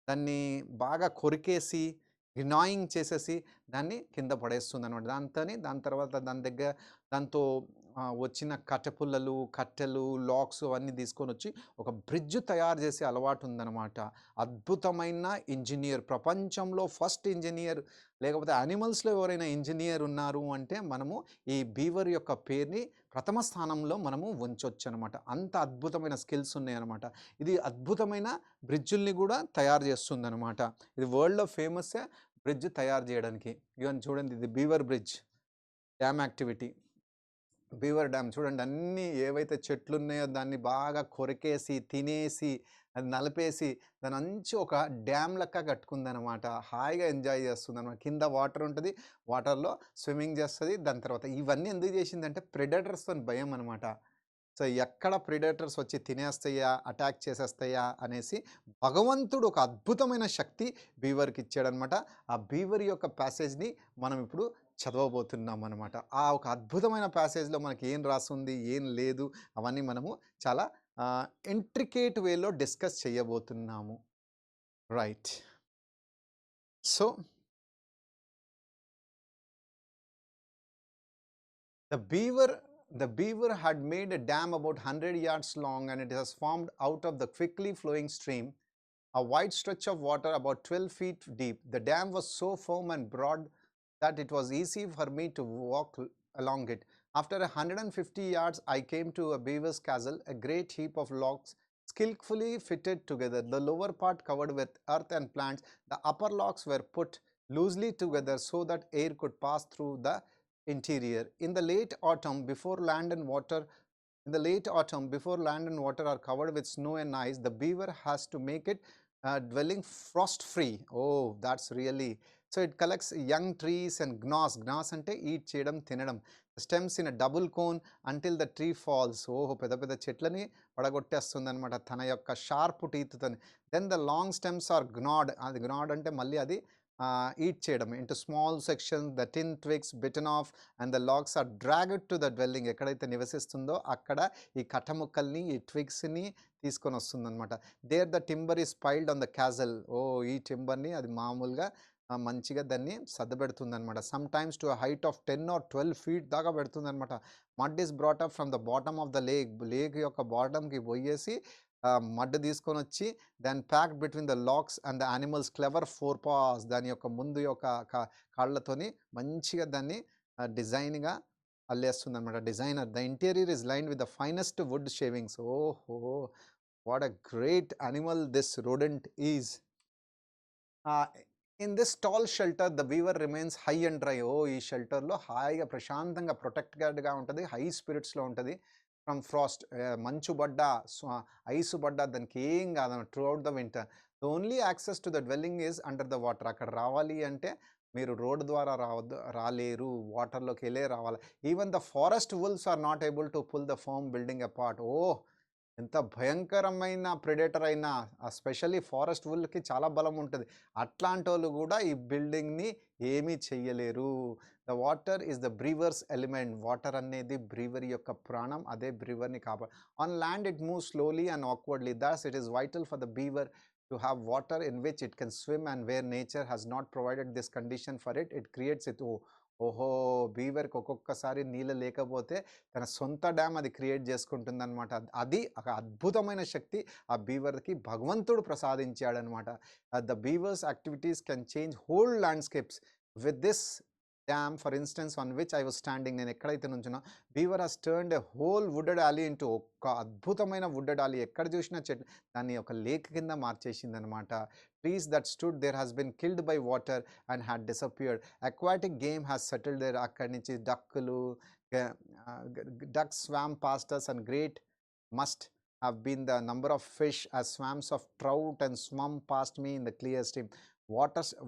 దాన్ని బాగా కొరికేసి గ్నాయింగ్ చేసేసి దాన్ని కింద పడేస్తుంది అనమాట. దాని తర్వాత దాంతో వచ్చిన కట్టెపుల్లలు, కట్టెలు, లాక్స్ అవన్నీ తీసుకొని వచ్చి ఒక బ్రిడ్జ్ తయారు చేసే అలవాటు ఉందన్నమాట. అద్భుతమైన ఇంజనీర్, ప్రపంచంలో ఫస్ట్ ఇంజనీర్, లేకపోతే యానిమల్స్లో ఎవరైనా ఇంజనీర్ ఉన్నారు అంటే మనము ఈ బీవర్ యొక్క పేరుని ప్రథమ స్థానంలో మనము ఉంచవచ్చు అనమాట. అంత అద్భుతమైన స్కిల్స్ ఉన్నాయన్నమాట. ఇది అద్భుతమైన బ్రిడ్జుల్ని కూడా తయారు చేస్తుంది అనమాట. ఇది వరల్డ్లో ఫేమస్ బ్రిడ్జ్ తయారు చేయడానికి. ఇవన్నీ చూడండి, ఇది beaver bridge dam activity. Beaver dam చూడండి, అన్నీ ఏవైతే చెట్లు ఉన్నాయో దాన్ని బాగా కొరికేసి తినేసి అది నలిపేసి దాని అంచు ఒక డ్యామ్ లెక్క కట్టుకుందనమాట. హాయిగా ఎంజాయ్ చేస్తుంది అనమాట. కింద వాటర్ ఉంటుంది, వాటర్లో స్విమ్మింగ్ చేస్తుంది. దాని తర్వాత ఇవన్నీ ఎందుకు చేసిందంటే ప్రెడేటర్స్తో భయం అనమాట. సో ఎక్కడ ప్రిడేటర్స్ వచ్చి తినేస్తాయా, అటాక్ చేసేస్తాయా అనేసి భగవంతుడు ఒక అద్భుతమైన శక్తి బీవర్కి ఇచ్చాడనమాట. ఆ బీవర్ యొక్క ప్యాసేజ్ని మనం ఇప్పుడు చదవబోతున్నాం అనమాట. ఆ ఒక అద్భుతమైన ప్యాసేజ్లో మనకి ఏం రాస్తుంది, ఏం లేదు, అవన్నీ మనము చాలా ఇంట్రికేట్ వేలో డిస్కస్ చేయబోతున్నాము. Right. So the beaver had made a dam about 100 yards long, and it has formed out of the quickly flowing stream a wide stretch of water about 12 feet deep. The dam was so firm and broad that it was easy for me to walk along it. After 150 yards, I came to a beaver's castle, a great heap of logs skillfully fitted together, the lower part covered with earth and plants. The upper logs were put loosely together so that air could pass through the interior. In the late autumn, before land and water are covered with snow and ice, the beaver has to make it dwelling frost free. Oh, that's really. So it collects young trees and gnaws ante eat cheyadam tinadam, stems in a double cone until the tree falls. Oh, peda peda chetlani padagottestund anamata tana yokka sharp teeth toni. Then the long stems are gnawed. Adi gnawed ante malli adi eat cheyadam into small sections. The tin twigs bitten off and the logs are dragged to the dwelling. ఎక్కడైతే నివసిస్తుందో అక్కడ ఈ కట్టముక్కల్ని, ఈ ట్విగ్స్ని తీసుకొని వస్తుంది అనమాట. There the timber is piled on the castle. ఓ, ఈ టింబర్ని అది మామూలుగా మంచిగా దాన్ని సర్దబెడుతుందనమాట. Sometimes to a height of 10 or 12 feet దాకా పెడుతుందనమాట. Mud is brought up from the bottom of the lake. Lake యొక్క బాటమ్‌కి పోయేసి మడ్ తీసుకొనొచ్చి then packed between the locks and the animals clever fore paws, దాని యొక్క ముందు యొక్క కాళ్ళతోని మంచిగా దాన్ని డిజైన్‌గా అల్లేస్తుందనమాట. Designer. The interior is lined with the finest wood shavings. ఓహో! What a great animal this rodent is. In this tall shelter the beaver remains high and dry. ఈ షెల్టర్‌లో హాయిగా ప్రశాంతంగా ప్రొటెక్టెడ్‌గా ఉంటది. హై స్పిరిట్స్‌లో ఉంటది. ఫ్రమ్ ఫ్రాస్ట్, మంచు పడ్డా, ఐస్ పడ్డా దానికి ఏం కాదన్నమాట through out the winter. The only access to the dwelling is under the water. అక్కడ రావాలి అంటే మీరు రోడ్ ద్వారా రాలేరు. వాటర్‌లోకి వెళ్ళే రావాలి. Even the forest wolves are not able to pull the firm building apart. ఓహ్! ఎంత భయంకరమైన ప్రెడేటర్ అయినా, ఎస్పెషల్లీ ఫారెస్ట్ వుల్‌కి చాలా బలం ఉంటది. అట్లాంటోళ్ళు గూడా ఈ బిల్డింగ్‌ని ఏమీ చెయ్యలేరు. The water is the beaver's element. Water అనేది బ్రీవర్ యొక్క ప్రాణం. అదే బ్రీవర్‌ని on land it moves slowly and awkwardly. Thus it is vital for the beaver to have water in which it can swim, and where nature has not provided this condition for it, it creates it. ఓహో! బీవర్‌కి ఒక్కొక్కసారి నీళ్ళు లేకపోతే తన సొంత dam అది create చేసుకుంటుందనమాట. అది ఒక అద్భుతమైన శక్తి ఆ బీవర్‌కి భగవంతుడు ప్రసాదించాడనమాట. The beaver's activities can change whole landscapes. With this dam for instance on which I was standing, నేను ఎక్కడైతే నుంచునో, beaver has turned a whole wooded valley into ఒక్క అద్భుతమైన వుడెడ్ వ్యాలీ. ఎక్కడ చూసినా చెట్లు, దాన్ని ఒక లేక్ కింద మార్చేసిందనమాట. Trees that stood there has been killed by water and had disappeared. Aquatic game has settled there. అక్కడి నుంచి డక్కులు, ducks swam past us, and great must have been the number of fish as swarms of trout and swum past me in the clear stream.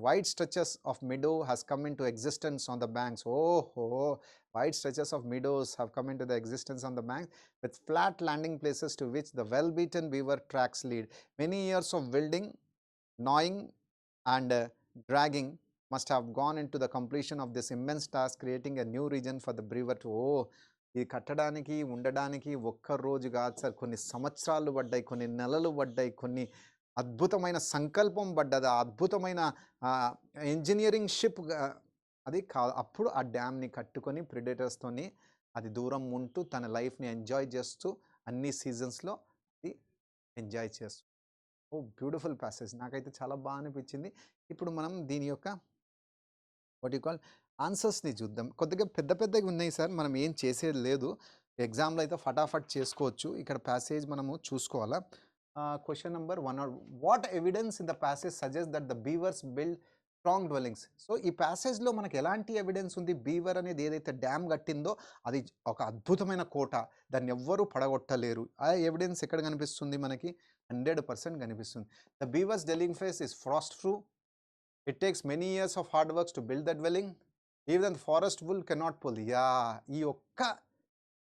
Wide stretches of meadow has come into existence on the banks. Oh, wide stretches of meadows have come into the existence on the banks, with flat landing places to which the well-beaten beaver tracks lead. Many years of building, gnawing and dragging must have gone into the completion of this immense task, creating a new region for the beaver to. ఇది కట్టడానికి, ఉండడానికి ఒక్క రోజు కాదు sir, కొన్ని సంవత్సరాలు పడ్డాయి, కొన్ని నెలలు పడ్డాయి, కొన్ని అద్భుతమైన సంకల్పం పడ్డది. ఆ అద్భుతమైన ఇంజనీరింగ్ షిప్ అది అప్పుడు ఆ డ్యామ్ని కట్టుకొని ప్రిడేటర్స్తోని అది దూరం ఉంటూ తన లైఫ్ని ఎంజాయ్ చేస్తూ అన్ని సీజన్స్లో అది ఎంజాయ్ చేస్తూ. Beautiful passage. నాకైతే చాలా బాగా అనిపించింది. ఇప్పుడు మనం దీని యొక్క వాట్ యూ కాల్ ఆన్సర్స్ని చూద్దాం. కొద్దిగా పెద్ద పెద్దగా ఉన్నాయి సార్, మనం ఏం చేసేది లేదు. ఎగ్జామ్లో అయితే ఫటాఫట్ చేసుకోవచ్చు. ఇక్కడ ప్యాసేజ్ మనము చూసుకోవాలా. Question number 1, what evidence in the passage suggest that the beavers build strong dwellings. So ఈ ప్యాసేజ్లో మనకు ఎలాంటి ఎవిడెన్స్ ఉంది? బీవర్ అనేది ఏదైతే డ్యామ్ కట్టిందో అది ఒక అద్భుతమైన కోట, దాన్ని ఎవ్వరూ పడగొట్టలేరు. ఆ ఎవిడెన్స్ ఎక్కడ కనిపిస్తుంది మనకి? 100% కనిపిస్తుంది. The beavers డెలింగ్ face is Frost proof. It takes many years of hard works to build that dwelling. Even the forest wolf cannot pull. ఈ ఒక్క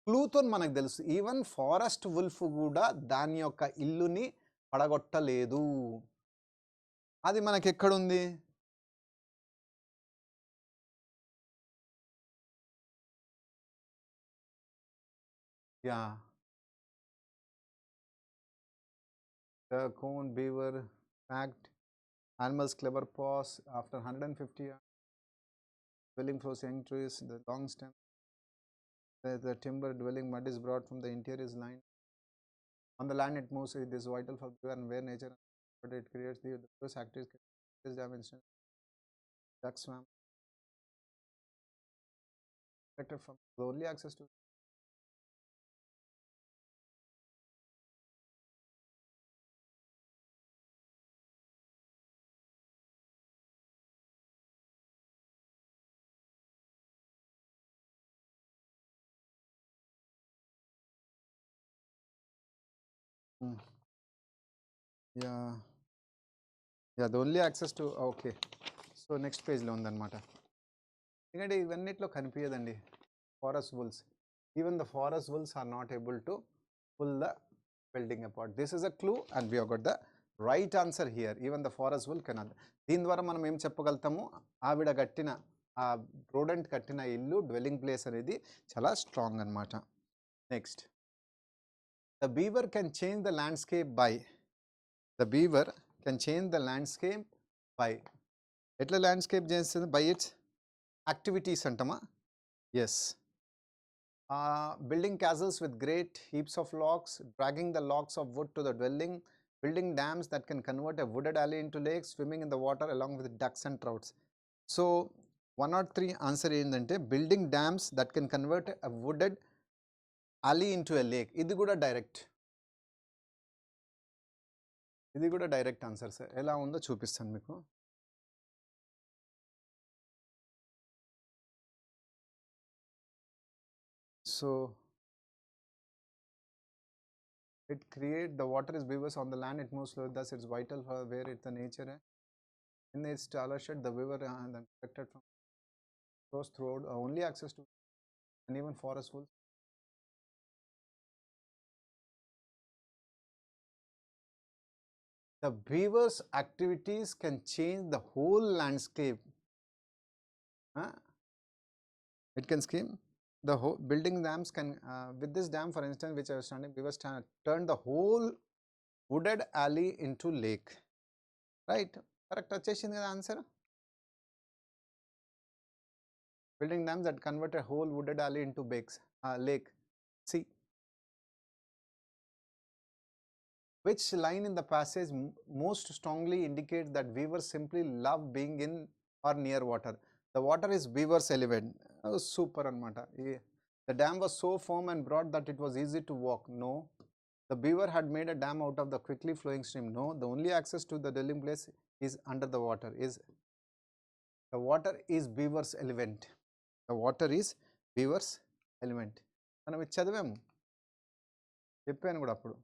క్లూతో మనకు తెలుసు, ఈవెన్ ఫారెస్ట్ వుల్ఫ్ కూడా దాని యొక్క ఇల్లుని పడగొట్టలేదు. అది మనకి ఎక్కడుంది? The cone beaver fact, animals clever paws after 150 years, dwelling for young trees, the long stem, the timber dwelling mud is brought from the interior is lined. On the land it moves, it is vital for beaver, and where nature, but it creates the first active dimension. Duck swam better from the only access to. The only access to. Okay, so next పేజ్లో ఉందన్నమాట. ఎందుకంటే ఇవన్నిట్లో కనిపించదండి forest wolves. Even the forest wolves are not able to pull the building apart. This is a clue and we have got the right answer here. Even the forest wolf cannot. దీని ద్వారా మనం ఏం చెప్పగలుగుతాము? ఆవిడ కట్టిన, ఆ rodent కట్టిన ఇల్లు, dwelling place అనేది చాలా స్ట్రాంగ్ అనమాట. Next, the beaver can change the landscape by. The beaver can change the landscape by ఎట్లా ల్యాండ్స్కేప్ చేస్తుంది? బై ఇట్స్ యాక్టివిటీస్ అంటమా? Yes. Building castles with great heaps of logs, dragging the logs of wood to the dwelling, building dams that can convert a wooded alley into lakes, swimming in the water along with ducks and trouts. So 103 answer ఏంటంటే building dams that can convert a wooded alley into a lake. ఇది కూడా direct, ఇది కూడా direct answer sir. ఎలా ఉందో చూపిస్తాను మీకు. So it create the water is beavers on the land, it moves slowly, thus it's vital for where it's the nature. In its taller shed, the beaver and then protected from goes throughout only access to and even forest wolves. The beaver's activities can change the whole landscape. It can scheme the whole building dams can with this dam for instance which I was standing, beavers turn the whole wooded alley into lake. Right? Correct వచ్చేసింది కదా answer. Building dams that convert a whole wooded alley into lake. See, which line in the passage most strongly indicates that beavers simply love being in or near water? The water is beaver's element. Super anamata. The dam was so firm and broad that it was easy to walk. No. The beaver had made a dam out of the quickly flowing stream. No. The only access to the dwelling place is under the water. The water is beaver's element. The water is beaver's element. మనం ఇది చదివాము, చెప్పాను కూడా అప్పుడు.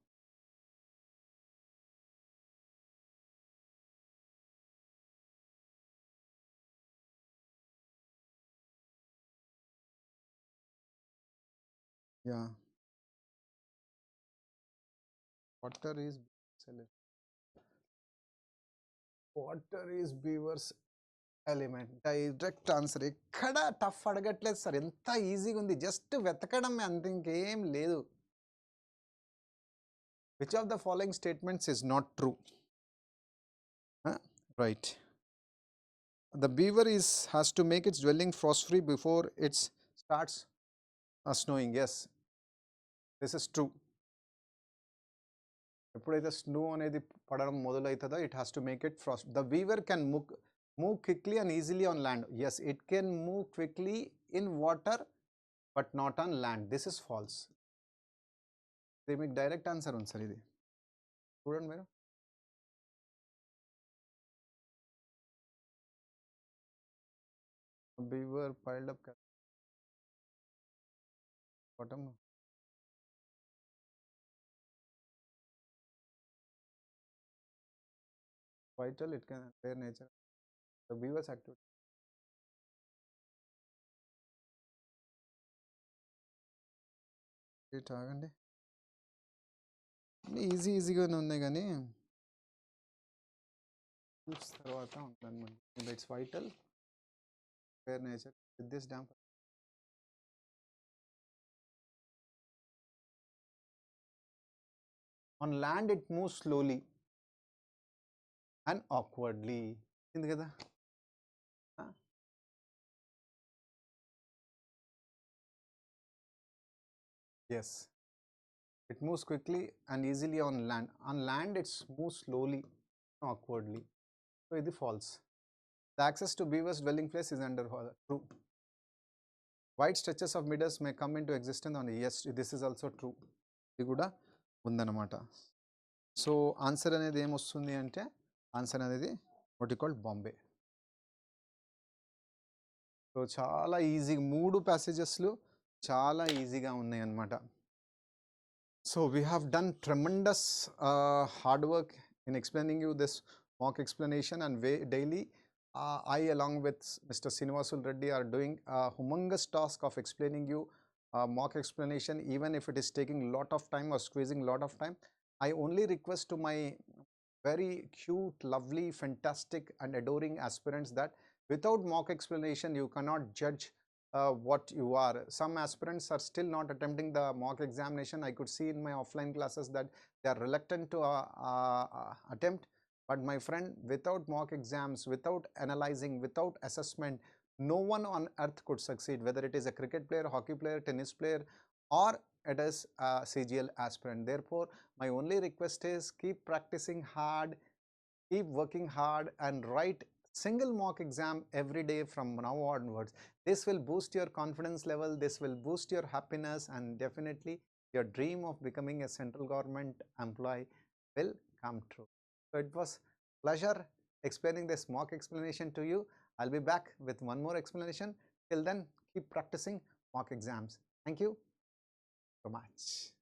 Yeah. Water is beaver's element. Direct answer. ఎక్కడ tough అడగట్లేదు sir, ఎంత ఈజీగా ఉంది, జస్ట్ వెతకడం అంత, ఇంకేం లేదు. Which of the following statements is not true? Right. The beaver has to make its dwelling frost free before it starts snowing. Yes, this is true. ఎప్పుడైతే స్నో అనేది పడడం మొదలవుతుందో it has to make it frost. The beaver can move quickly and easily on land. Yes, it can move quickly in water but not on land. This is false. ఇది మీకు direct answer ఉంది sir. ఇది చూడండి మీరు. Beaver piled up bottom. Vital, it can their nature. The beaver's activity. ఆగండి, ఈజీగానే ఉన్నాయి కానీ తర్వాత ఉంటుంది. It's vital their nature with this dam. On land it moves slowly and awkwardly. ఉంది కదా. Yes, it moves quickly and easily on land. On land it moves slowly and awkwardly. So ఇది false. The access to beaver's dwelling place is under true. Wide stretches of meadows may come into existence on the. Yes, this is also true. ఇది కూడా ఉందన్నమాట. So answer అనేది ఏమొస్తుంది అంటే, answer అనేది what you call Bombay. So చాలా easy, 3 ప్యాసేజెస్లు చాలా ఈజీగా ఉన్నాయి అన్నమాట. So we have done tremendous hard work in explaining you this mock explanation, and daily I along with Mr. Srinivasul Reddy are doing a humongous task of explaining you mock explanation, even if it is taking lot of time or squeezing lot of time. I only request to my very cute, lovely, fantastic and adoring aspirants that without mock explanation you cannot judge what you are. Some aspirants are still not attempting the mock examination. I could see in my offline classes that they are reluctant to attempt. But my friend, without mock exams, without analyzing, without assessment, no one on earth could succeed, whether it is a cricket player, hockey player, tennis player, or it is a CGL aspirant. Therefore, my only request is keep practicing hard, keep working hard, and write single mock exam every day from now onwards. This will boost your confidence level, this will boost your happiness, and definitely your dream of becoming a central government employee will come true. So it was pleasure explaining this mock explanation to you. I'll be back with one more explanation. Till then, keep practicing mock exams. Thank you so much.